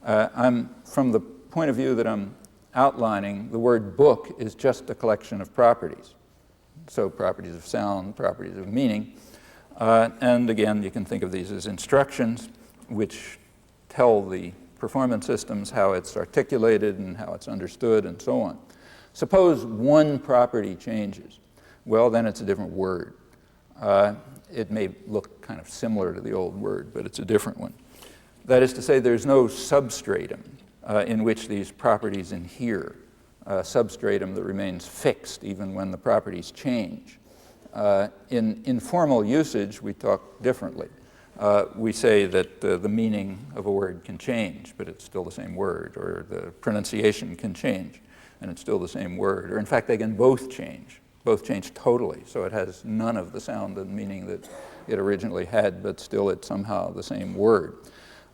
From the point of view that I'm outlining, the word book is just a collection of properties. So properties of sound, properties of meaning. And again, you can think of these as instructions which tell the performance systems how it's articulated and how it's understood and so on. Suppose one property changes. Well, then it's a different word. It may look kind of similar to the old word, but it's a different one. That is to say, there's no substratum in which these properties inhere, a substratum that remains fixed even when the properties change. In informal usage, we talk differently. we say that the meaning of a word can change, but it's still the same word, or the pronunciation can change, and it's still the same word, or in fact, they can both change totally, so it has none of the sound and meaning that it originally had, but still it's somehow the same word.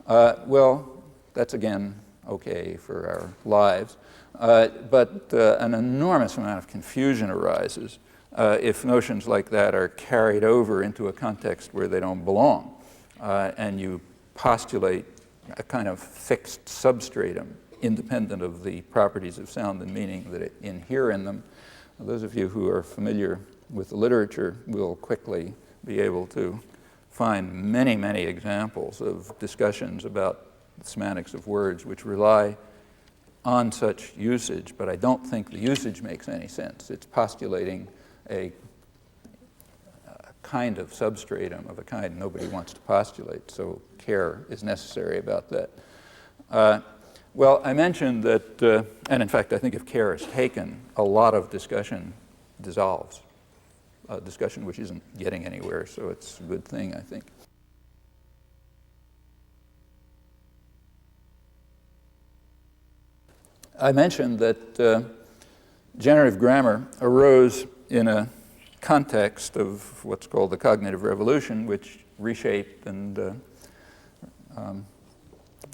Well, that's again okay for our lives, but an enormous amount of confusion arises if notions like that are carried over into a context where they don't belong, and you postulate a kind of fixed substratum independent of the properties of sound and meaning that inhere in them. Those of you who are familiar with the literature will quickly be able to find many, many examples of discussions about the semantics of words which rely on such usage, but I don't think the usage makes any sense. It's postulating a kind of substratum of a kind nobody wants to postulate, so care is necessary about that. Well, I mentioned that, and in fact, I think if care is taken, a lot of discussion dissolves. A discussion which isn't getting anywhere, so it's a good thing, I think. I mentioned that generative grammar arose in a context of what's called the cognitive revolution, which reshaped and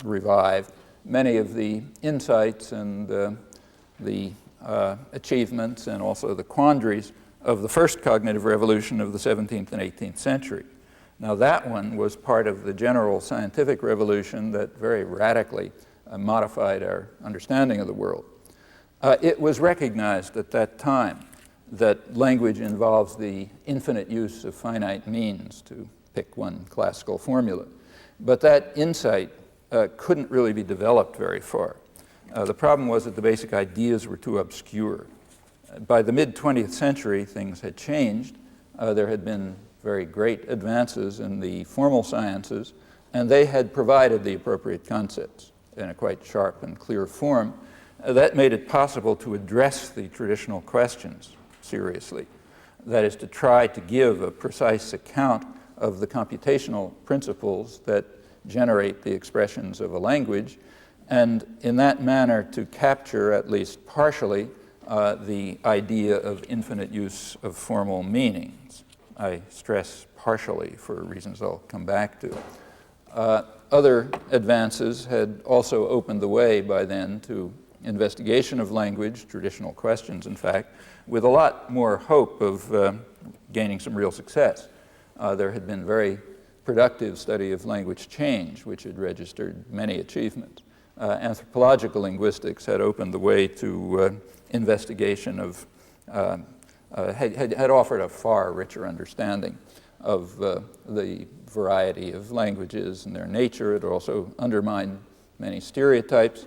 revived many of the insights and the achievements and also the quandaries of the first cognitive revolution of the 17th and 18th century. Now that one was part of the general scientific revolution that very radically modified our understanding of the world. It was recognized at that time that language involves the infinite use of finite means, to pick one classical formula. But that insight couldn't really be developed very far. The problem was that the basic ideas were too obscure. By the mid-20th century, things had changed. There had been very great advances in the formal sciences, and they had provided the appropriate concepts in a quite sharp and clear form. That made it possible to address the traditional questions seriously. That is, to try to give a precise account of the computational principles that generate the expressions of a language, and in that manner to capture, at least partially, the idea of infinite use of formal meanings. I stress partially for reasons I'll come back to. Other advances had also opened the way by then to investigation of language, traditional questions in fact, with a lot more hope of gaining some real success. There had been very productive study of language change, which had registered many achievements. Anthropological linguistics had opened the way to investigation of, had offered a far richer understanding of the variety of languages and their nature. It also undermined many stereotypes.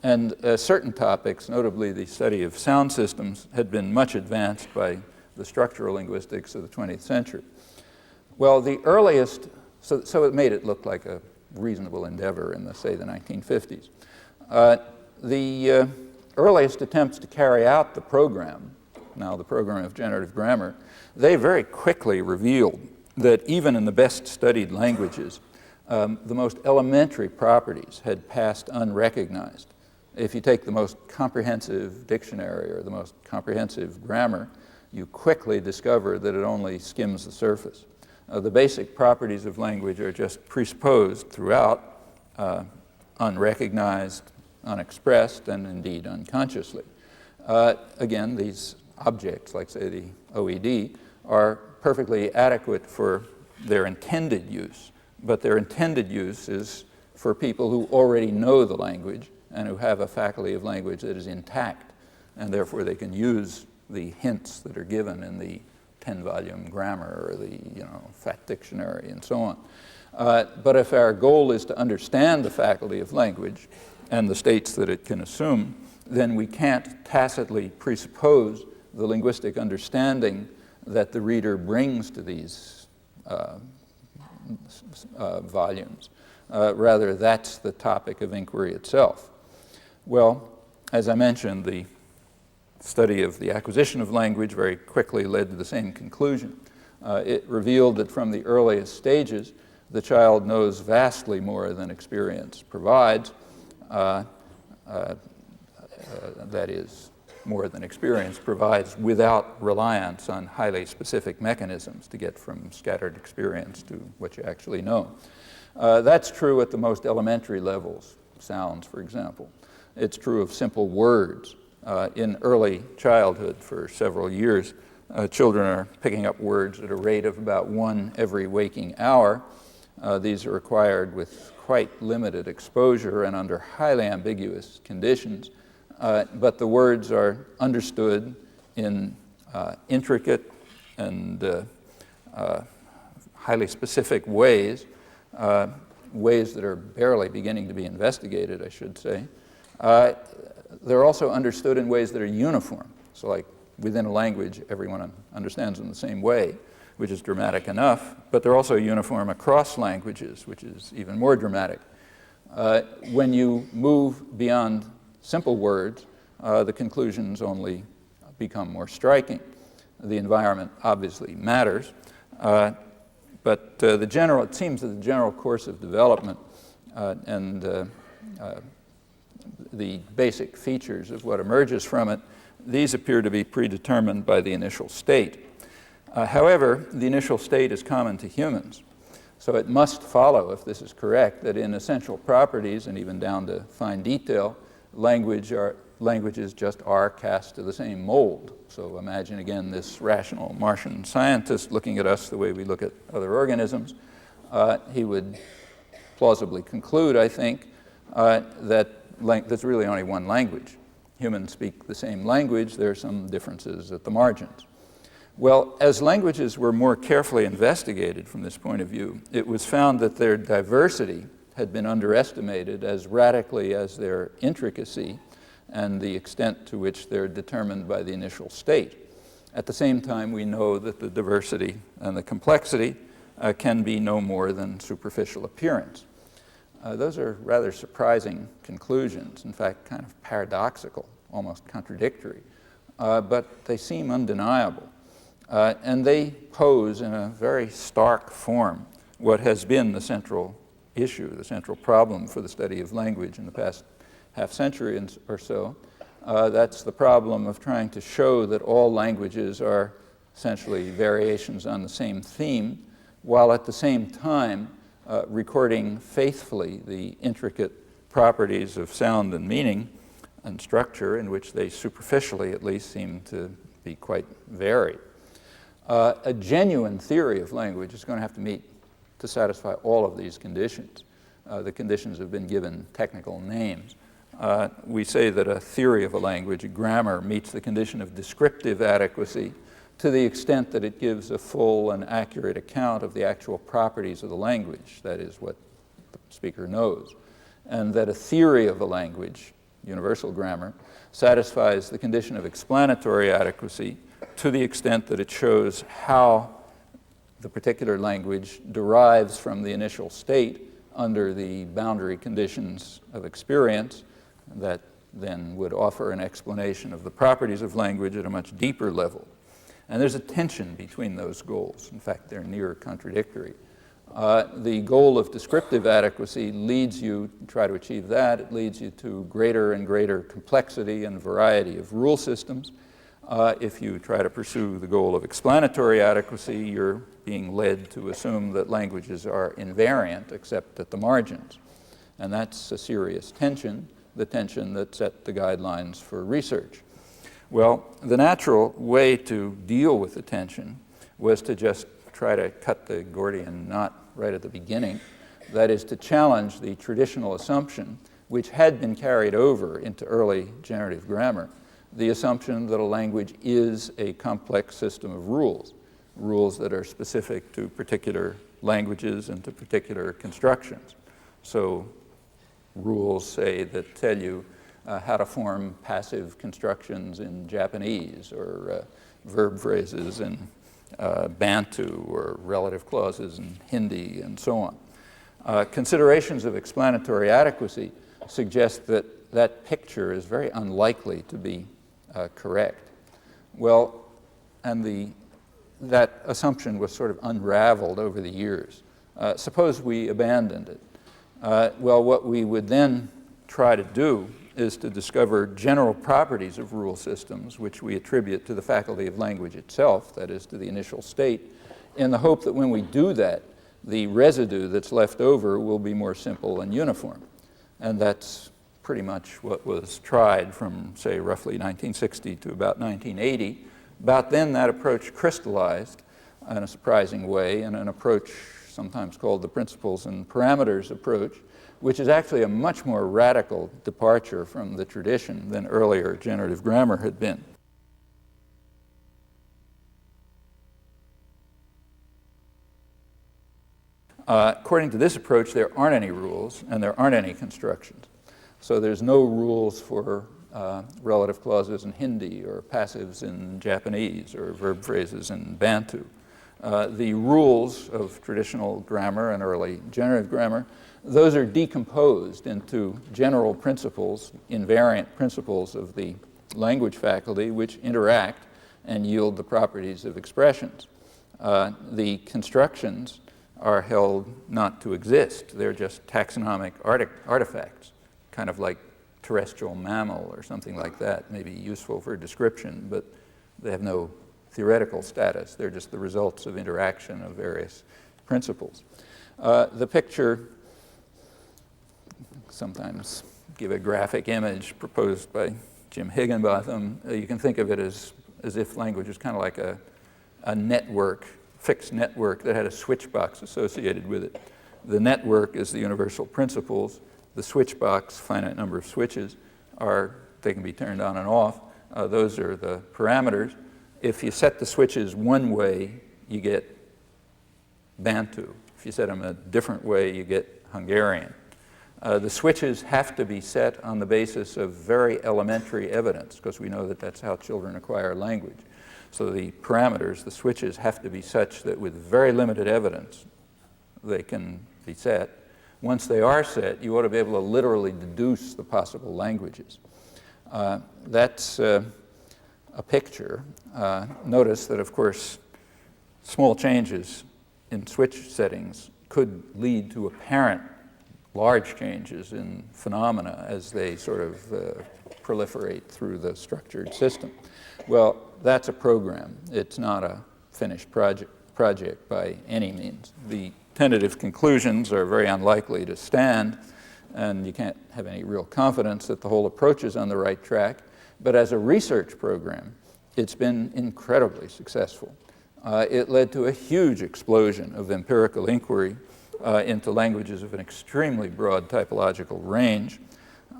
And certain topics, notably the study of sound systems, had been much advanced by the structural linguistics of the 20th century. Well, the earliest, so it made it look like a reasonable endeavor in, say, the 1950s. The earliest attempts to carry out the program, now the program of generative grammar, they very quickly revealed that even in the best studied languages, the most elementary properties had passed unrecognized. If you take the most comprehensive dictionary or the most comprehensive grammar, you quickly discover that it only skims the surface. The basic properties of language are just presupposed throughout, unrecognized, unexpressed, and indeed unconsciously. Again, these objects, like say the OED, are perfectly adequate for their intended use, but their intended use is for people who already know the language and who have a faculty of language that is intact, and therefore they can use the hints that are given in the 10-volume grammar or the fat dictionary and so on. But if our goal is to understand the faculty of language and the states that it can assume, then we can't tacitly presuppose the linguistic understanding that the reader brings to these volumes. Rather, that's the topic of inquiry itself. Well, as I mentioned, the study of the acquisition of language very quickly led to the same conclusion. It revealed that from the earliest stages, the child knows vastly more than experience provides. That is, more than experience provides without reliance on highly specific mechanisms to get from scattered experience to what you actually know. That's true at the most elementary levels, sounds, for example. It's true of simple words. In early childhood, for several years, children are picking up words at a rate of about 1 every waking hour. These are acquired with quite limited exposure and under highly ambiguous conditions. But the words are understood in intricate and highly specific ways, ways that are barely beginning to be investigated, I should say. They're also understood in ways that are uniform. So like within a language, everyone understands them the same way, which is dramatic enough, but they're also uniform across languages, which is even more dramatic. When you move beyond simple words, the conclusions only become more striking. The environment obviously matters, but it seems that the general course of development and the basic features of what emerges from it, these appear to be predetermined by the initial state. However, the initial state is common to humans. So it must follow, if this is correct, that in essential properties and even down to fine detail, languages just are cast to the same mold. So imagine again this rational Martian scientist looking at us the way we look at other organisms. He would plausibly conclude, I think, that there's really only one language. Humans speak the same language. There are some differences at the margins. Well, as languages were more carefully investigated from this point of view, it was found that their diversity had been underestimated as radically as their intricacy and the extent to which they're determined by the initial state. At the same time, we know that the diversity and the complexity can be no more than superficial appearance. Those are rather surprising conclusions, in fact, kind of paradoxical, almost contradictory, but they seem undeniable. And they pose in a very stark form what has been the central issue, the central problem for the study of language in the past half century or so. That's the problem of trying to show that all languages are essentially variations on the same theme, while at the same time recording faithfully the intricate properties of sound and meaning and structure in which they superficially at least seem to be quite varied. A genuine theory of language is going to have to meet to satisfy all of these conditions. The conditions have been given technical names. We say that a theory of a language, a grammar, meets the condition of descriptive adequacy to the extent that it gives a full and accurate account of the actual properties of the language, that is, what the speaker knows. And that a theory of a language, universal grammar, satisfies the condition of explanatory adequacy to the extent that it shows how the particular language derives from the initial state under the boundary conditions of experience that then would offer an explanation of the properties of language at a much deeper level. And there's a tension between those goals. In fact, they're near contradictory. The goal of descriptive adequacy leads you to try to achieve that. It leads you to greater and greater complexity and variety of rule systems. If you try to pursue the goal of explanatory adequacy, you're being led to assume that languages are invariant except at the margins. And that's a serious tension, the tension that set the guidelines for research. Well, the natural way to deal with the tension was to just try to cut the Gordian knot right at the beginning. That is, to challenge the traditional assumption, which had been carried over into early generative grammar, the assumption that a language is a complex system of rules, rules that are specific to particular languages and to particular constructions. So rules, say, that tell you how to form passive constructions in Japanese, or verb phrases in Bantu, or relative clauses in Hindi, and so on. Considerations of explanatory adequacy suggest that that picture is very unlikely to be correct. Well, and that assumption was sort of unraveled over the years. Suppose we abandoned it. Well, what we would then try to do is to discover general properties of rule systems, which we attribute to the faculty of language itself, that is, to the initial state, in the hope that when we do that, the residue that's left over will be more simple and uniform. And that's pretty much what was tried from, say, roughly 1960 to about 1980. About then, that approach crystallized in a surprising way in an approach sometimes called the principles and parameters approach, which is actually a much more radical departure from the tradition than earlier generative grammar had been. According to this approach, there aren't any rules and there aren't any constructions. So there's no rules for relative clauses in Hindi or passives in Japanese or verb phrases in Bantu. The rules of traditional grammar and early generative grammar, those are decomposed into general principles, invariant principles of the language faculty, which interact and yield the properties of expressions. The constructions are held not to exist. They're just taxonomic artifacts, kind of like terrestrial mammal or something like that, maybe useful for description, but they have no theoretical status. They're just the results of interaction of various principles. The picture, sometimes give a graphic image proposed by Jim Higginbotham. You can think of it as if language is kind of like a network, fixed network that had a switch box associated with it. The network is the universal principles. The switch box, finite number of switches, they can be turned on and off. Those are the parameters. If you set the switches one way, you get Bantu. If you set them a different way, you get Hungarian. The switches have to be set on the basis of very elementary evidence, because we know that that's how children acquire language. So the parameters, the switches, have to be such that with very limited evidence, they can be set. Once they are set, you ought to be able to literally deduce the possible languages. That's a picture. Notice that, of course, small changes in switch settings could lead to apparent large changes in phenomena as they sort of proliferate through the structured system. Well, that's a program. It's not a finished project by any means. The tentative conclusions are very unlikely to stand, and you can't have any real confidence that the whole approach is on the right track. But as a research program, it's been incredibly successful. It led to a huge explosion of empirical inquiry into languages of an extremely broad typological range.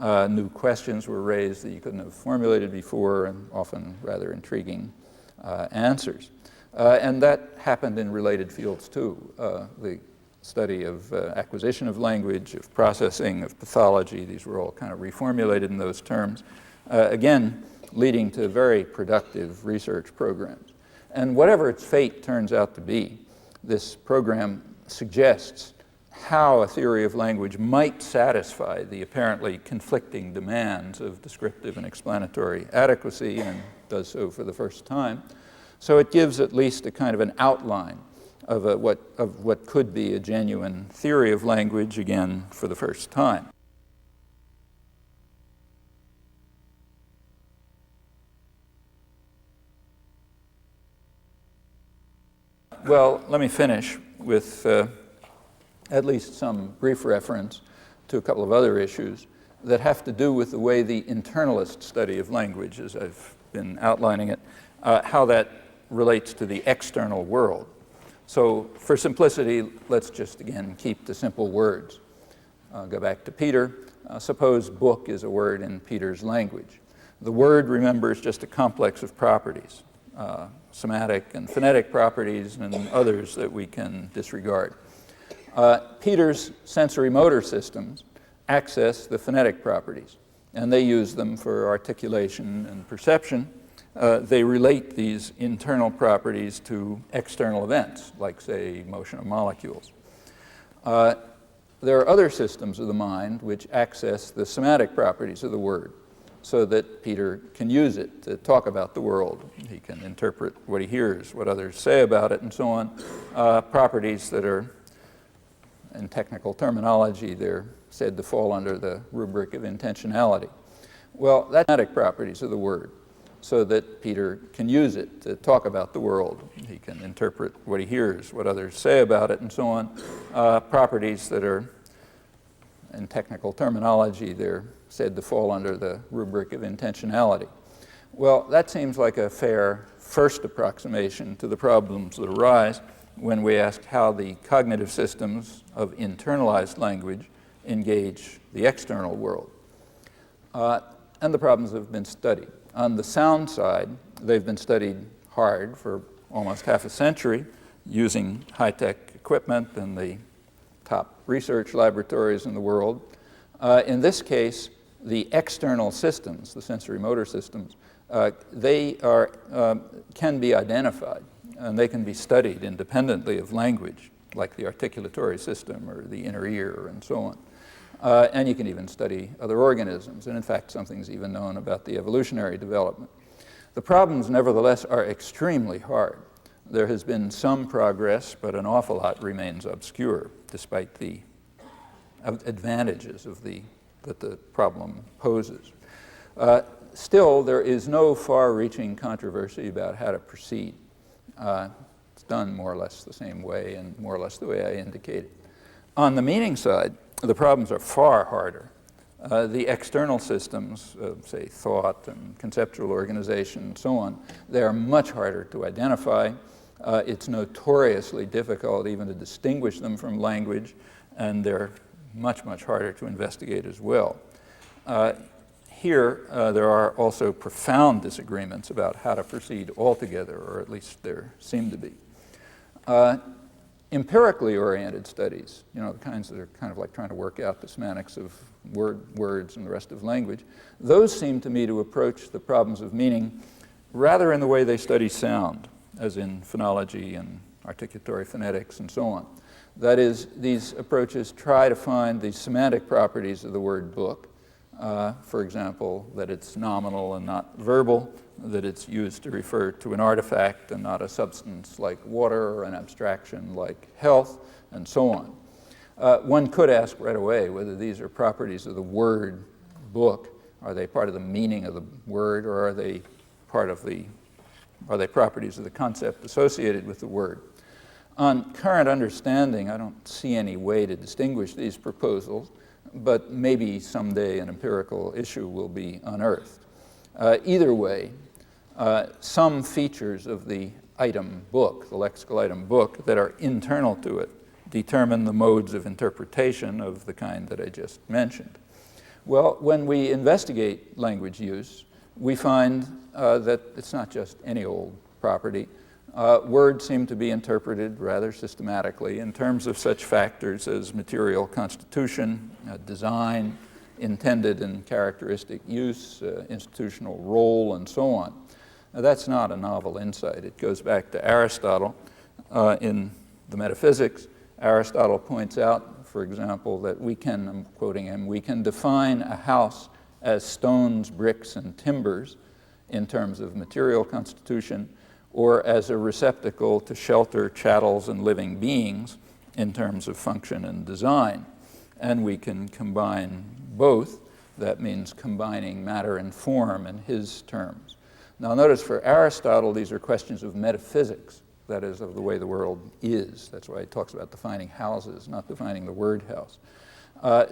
New questions were raised that you couldn't have formulated before, and often rather intriguing answers. And that happened in related fields too. The study of acquisition of language, of processing, of pathology, these were all kind of reformulated in those terms. Again, leading to very productive research programs. And whatever its fate turns out to be, this program suggests how a theory of language might satisfy the apparently conflicting demands of descriptive and explanatory adequacy, and does so for the first time. So it gives at least a kind of an outline of what could be a genuine theory of language, again, for the first time. Well, let me finish with at least some brief reference to a couple of other issues that have to do with the way the internalist study of language, as I've been outlining it, how that relates to the external world. So for simplicity, let's just again keep the simple words. Go back to Peter. Suppose book is a word in Peter's language. The word, remember, is just a complex of properties, semantic and phonetic properties and others that we can disregard. Peter's sensory motor systems access the phonetic properties, and they use them for articulation and perception. They relate these internal properties to external events, like, say, motion of molecules. There are other systems of the mind which access the semantic properties of the word, so that Peter can use it to talk about the world. He can interpret what he hears, what others say about it, and so on, properties that are in technical terminology, they're said to fall under the rubric of intentionality. Well, that's semantic properties of the word, so that Peter can use it to talk about the world. He can interpret what he hears, what others say about it, and so on. Properties that are, in technical terminology, they're said to fall under the rubric of intentionality. Well, that seems like a fair first approximation to the problems that arise when we ask how the cognitive systems of internalized language engage the external world. And the problems have been studied. On the sound side, they've been studied hard for almost half a century using high-tech equipment and the top research laboratories in the world. In this case, the external systems, the sensory motor systems, they can be identified, and they can be studied independently of language, like the articulatory system or the inner ear and so on. And you can even study other organisms, and in fact, something's even known about the evolutionary development. The problems, nevertheless, are extremely hard. There has been some progress, but an awful lot remains obscure, despite the advantages that the problem poses. Still, there is no far-reaching controversy about how to proceed. It's done more or less the same way and more or less the way I indicated. On the meaning side, the problems are far harder. The external systems, say thought and conceptual organization and so on, they are much harder to identify. It's notoriously difficult even to distinguish them from language, and they're much, much harder to investigate as well. Here, there are also profound disagreements about how to proceed altogether, or at least there seem to be. Empirically oriented studies, the kinds that are kind of like trying to work out the semantics of words and the rest of language, those seem to me to approach the problems of meaning rather in the way they study sound, as in phonology and articulatory phonetics and so on. That is, these approaches try to find the semantic properties of the word book. For example, that it's nominal and not verbal, that it's used to refer to an artifact and not a substance like water or an abstraction like health, and so on. One could ask right away whether these are properties of the word book. Are they part of the meaning of the word, or are they properties of the concept associated with the word? On current understanding, I don't see any way to distinguish these proposals, but maybe someday an empirical issue will be unearthed. Either way, some features of the item book, the lexical item book, that are internal to it determine the modes of interpretation of the kind that I just mentioned. Well, when we investigate language use, we find that it's not just any old property. Words seem to be interpreted rather systematically in terms of such factors as material constitution, design, intended and characteristic use, institutional role, and so on. Now, that's not a novel insight. It goes back to Aristotle in the Metaphysics. Aristotle points out, for example, that we can, I'm quoting him, we can define a house as stones, bricks, and timbers in terms of material constitution, or as a receptacle to shelter chattels and living beings in terms of function and design. And we can combine both. That means combining matter and form in his terms. Now notice for Aristotle, these are questions of metaphysics, that is, of the way the world is. That's why he talks about defining houses, not defining the word house.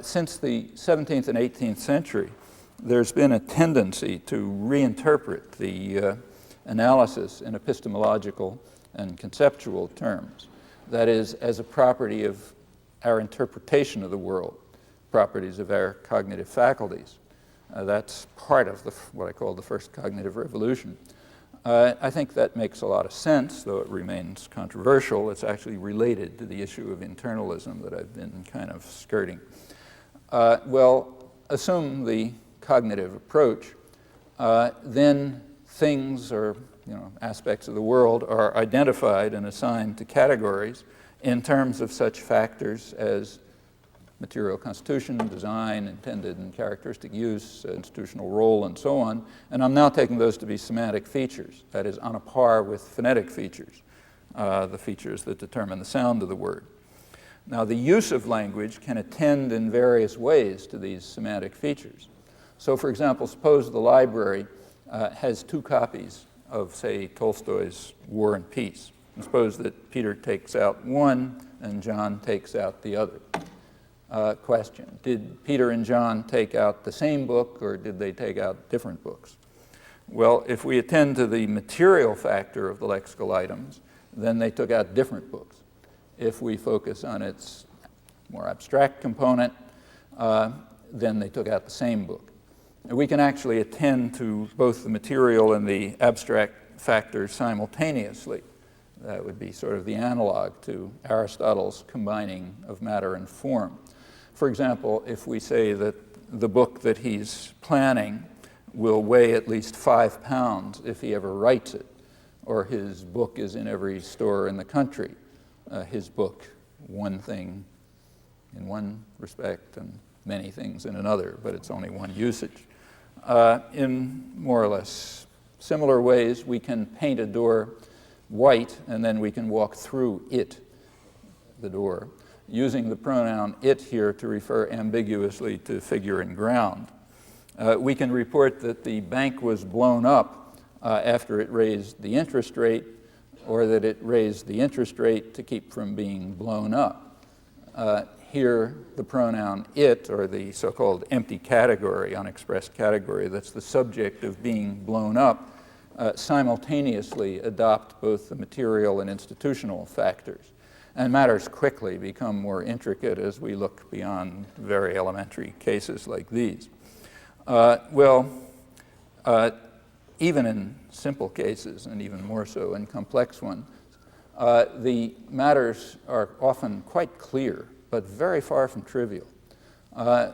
Since the 17th and 18th century, there's been a tendency to reinterpret the analysis in epistemological and conceptual terms. That is, as a property of our interpretation of the world, properties of our cognitive faculties. That's part of what I call the first cognitive revolution. I think that makes a lot of sense, though it remains controversial. It's actually related to the issue of internalism that I've been kind of skirting. Well, assume the cognitive approach, then things or aspects of the world are identified and assigned to categories in terms of such factors as material constitution, design, intended and characteristic use, institutional role, and so on. And I'm now taking those to be semantic features, that is, on a par with phonetic features, the features that determine the sound of the word. Now, the use of language can attend in various ways to these semantic features. So, for example, suppose the library has 2 copies of, say, Tolstoy's War and Peace. And suppose that Peter takes out one and John takes out the other. Question: did Peter and John take out the same book, or did they take out different books? Well, if we attend to the material factor of the lexical items, then they took out different books. If we focus on its more abstract component, then they took out the same book. And we can actually attend to both the material and the abstract factors simultaneously. That would be sort of the analog to Aristotle's combining of matter and form. For example, if we say that the book that he's planning will weigh at least 5 pounds if he ever writes it, or his book is in every store in the country, his book, one thing in one respect and many things in another, but it's only one usage. In more or less similar ways, we can paint a door white and then we can walk through it, the door, using the pronoun it here to refer ambiguously to figure and ground. We can report that the bank was blown up after it raised the interest rate, or that it raised the interest rate to keep from being blown up. Here, the pronoun it, or the so-called empty category, unexpressed category, that's the subject of being blown up, simultaneously adopt both the material and institutional factors. And matters quickly become more intricate as we look beyond very elementary cases like these. Even in simple cases, and even more so in complex ones, the matters are often quite clear, but very far from trivial.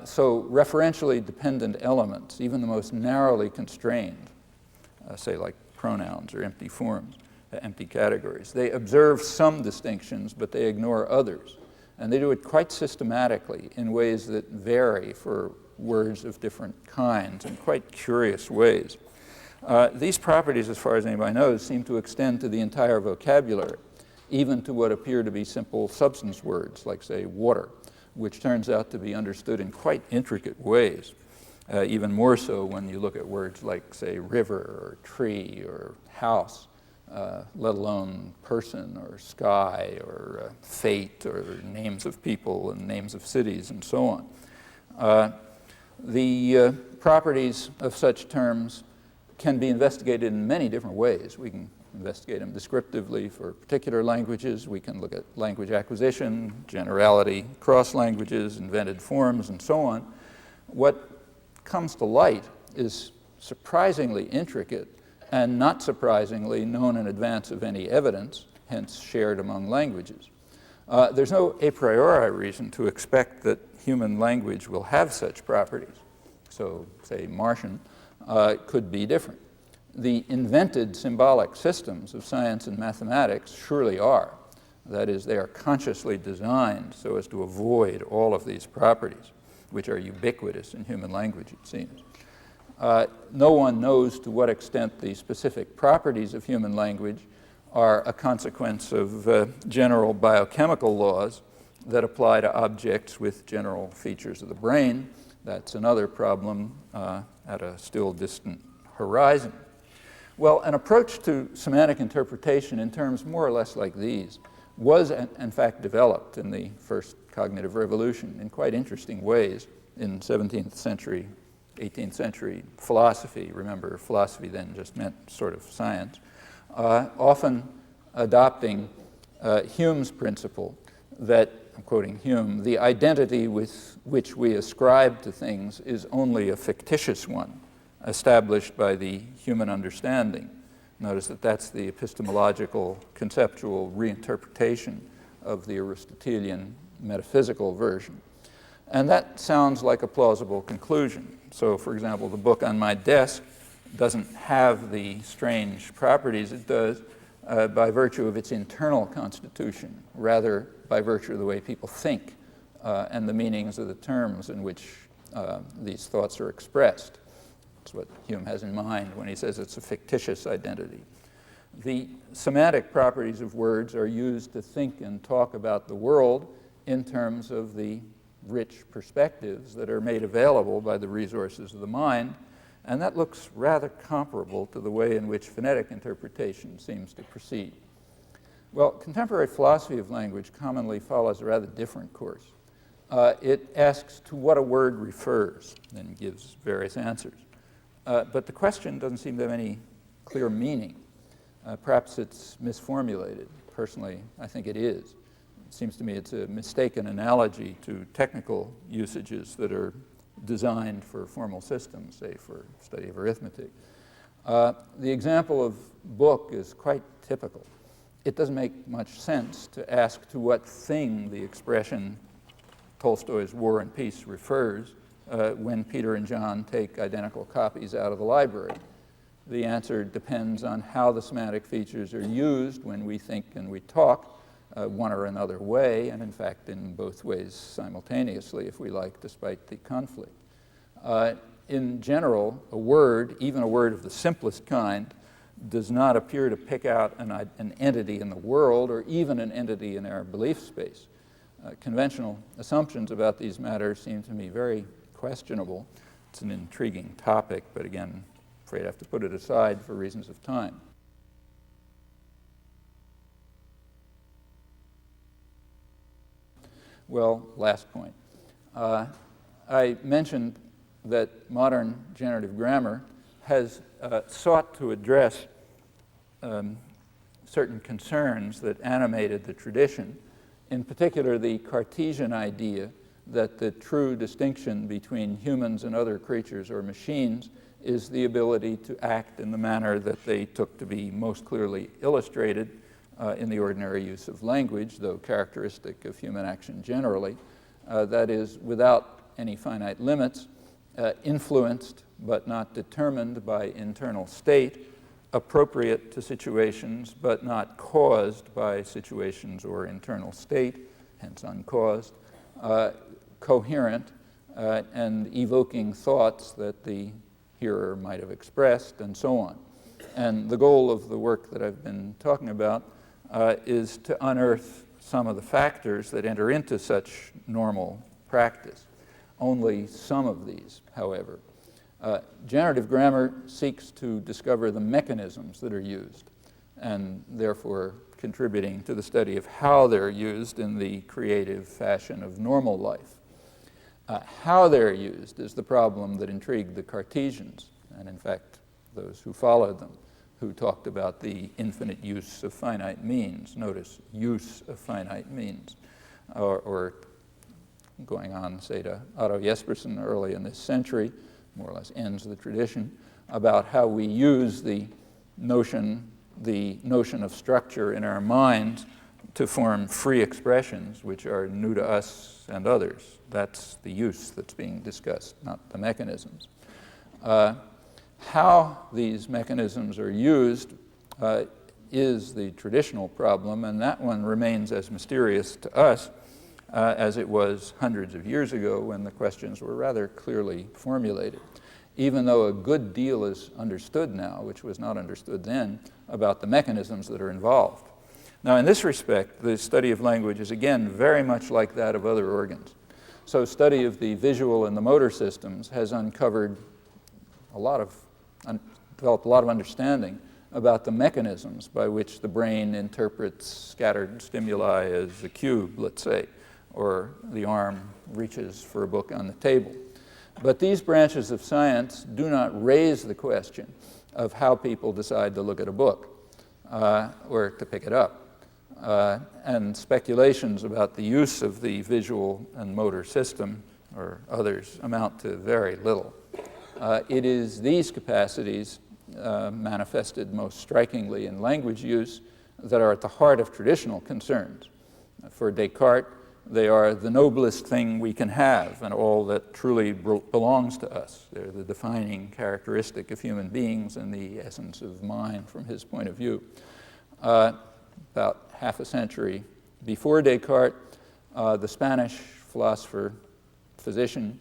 So referentially dependent elements, even the most narrowly constrained, say like pronouns or empty forms, empty categories, they observe some distinctions, but they ignore others. And they do it quite systematically in ways that vary for words of different kinds in quite curious ways. These properties, as far as anybody knows, seem to extend to the entire vocabulary, even to what appear to be simple substance words, like, say, water, which turns out to be understood in quite intricate ways, even more so when you look at words like, say, river or tree or house, let alone person or sky or fate or names of people and names of cities and so on. The properties of such terms can be investigated in many different ways. We can investigate them descriptively for particular languages. We can look at language acquisition, generality, cross languages, invented forms, and so on. What comes to light is surprisingly intricate and not surprisingly known in advance of any evidence, hence shared among languages. There's no a priori reason to expect that human language will have such properties. So, say, Martian could be different. The invented symbolic systems of science and mathematics surely are. That is, they are consciously designed so as to avoid all of these properties, which are ubiquitous in human language, it seems. No one knows to what extent the specific properties of human language are a consequence of general biochemical laws that apply to objects with general features of the brain. That's another problem at a still distant horizon. Well, an approach to semantic interpretation in terms more or less like these was, in fact, developed in the first cognitive revolution in quite interesting ways in 17th century, 18th century philosophy. Remember, philosophy then just meant sort of science. Often adopting Hume's principle that, I'm quoting Hume, the identity with which we ascribe to things is only a fictitious one, established by the human understanding. Notice that that's the epistemological, conceptual reinterpretation of the Aristotelian metaphysical version. And that sounds like a plausible conclusion. So, for example, the book on my desk doesn't have the strange properties it does by virtue of its internal constitution, rather by virtue of the way people think and the meanings of the terms in which these thoughts are expressed. That's what Hume has in mind when he says it's a fictitious identity. The semantic properties of words are used to think and talk about the world in terms of the rich perspectives that are made available by the resources of the mind, and that looks rather comparable to the way in which phonetic interpretation seems to proceed. Well, contemporary philosophy of language commonly follows a rather different course. It asks to what a word refers and gives various answers. But the question doesn't seem to have any clear meaning. Perhaps it's misformulated. Personally, I think it is. It seems to me it's a mistaken analogy to technical usages that are designed for formal systems, say for study of arithmetic. The example of book is quite typical. It doesn't make much sense to ask to what thing the expression Tolstoy's War and Peace refers when Peter and John take identical copies out of the library. The answer depends on how the semantic features are used when we think and we talk, one or another way, and in fact in both ways simultaneously, if we like, despite the conflict. In general, a word, even a word of the simplest kind, does not appear to pick out an entity in the world or even an entity in our belief space. Conventional assumptions about these matters seem to me very questionable. It's an intriguing topic, but again, I'm afraid I have to put it aside for reasons of time. Well, last point. I mentioned that modern generative grammar has sought to address certain concerns that animated the tradition, in particular the Cartesian idea that the true distinction between humans and other creatures or machines is the ability to act in the manner that they took to be most clearly illustrated in the ordinary use of language, though characteristic of human action generally. That is, without any finite limits, influenced but not determined by internal state, appropriate to situations but not caused by situations or internal state, hence uncaused, coherent, and evoking thoughts that the hearer might have expressed, and so on. And the goal of the work that I've been talking about is to unearth some of the factors that enter into such normal practice. Only some of these, however. Generative grammar seeks to discover the mechanisms that are used, and therefore contributing to the study of how they're used in the creative fashion of normal life. How they're used is the problem that intrigued the Cartesians, and in fact those who followed them, who talked about the infinite use of finite means. Notice, use of finite means. Or going on, say, to Otto Jespersen early in this century, more or less ends the tradition, about how we use the notion of structure in our minds to form free expressions which are new to us and others. That's the use that's being discussed, not the mechanisms. How these mechanisms are used is the traditional problem, and that one remains as mysterious to us as it was hundreds of years ago when the questions were rather clearly formulated, even though a good deal is understood now, which was not understood then, about the mechanisms that are involved. Now, in this respect, the study of language is again very much like that of other organs. So study of the visual and the motor systems has uncovered developed a lot of understanding about the mechanisms by which the brain interprets scattered stimuli as a cube, let's say, or the arm reaches for a book on the table. But these branches of science do not raise the question of how people decide to look at a book or to pick it up. And speculations about the use of the visual and motor system or others amount to very little. It is these capacities manifested most strikingly in language use that are at the heart of traditional concerns. For Descartes, they are the noblest thing we can have and all that truly belongs to us. They're the defining characteristic of human beings and the essence of mind from his point of view. About half a century before Descartes, the Spanish philosopher, physician,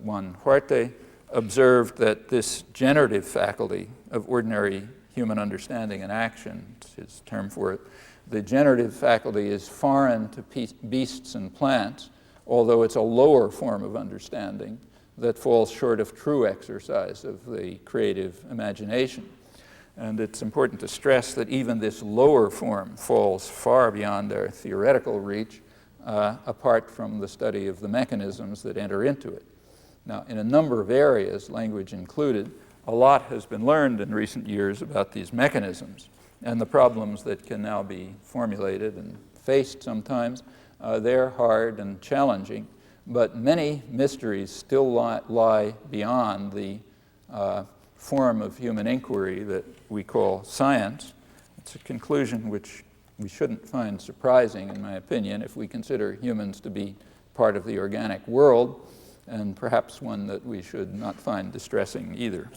Juan Huarte, observed that this generative faculty of ordinary human understanding and action, it's his term for it. The generative faculty is foreign to beasts and plants, although it's a lower form of understanding that falls short of true exercise of the creative imagination. And it's important to stress that even this lower form falls far beyond our theoretical reach, apart from the study of the mechanisms that enter into it. Now, in a number of areas, language included, a lot has been learned in recent years about these mechanisms and the problems that can now be formulated and faced sometimes. They're hard and challenging, but many mysteries still lie beyond the form of human inquiry that we call science. It's a conclusion which we shouldn't find surprising, in my opinion, if we consider humans to be part of the organic world, and perhaps one that we should not find distressing either.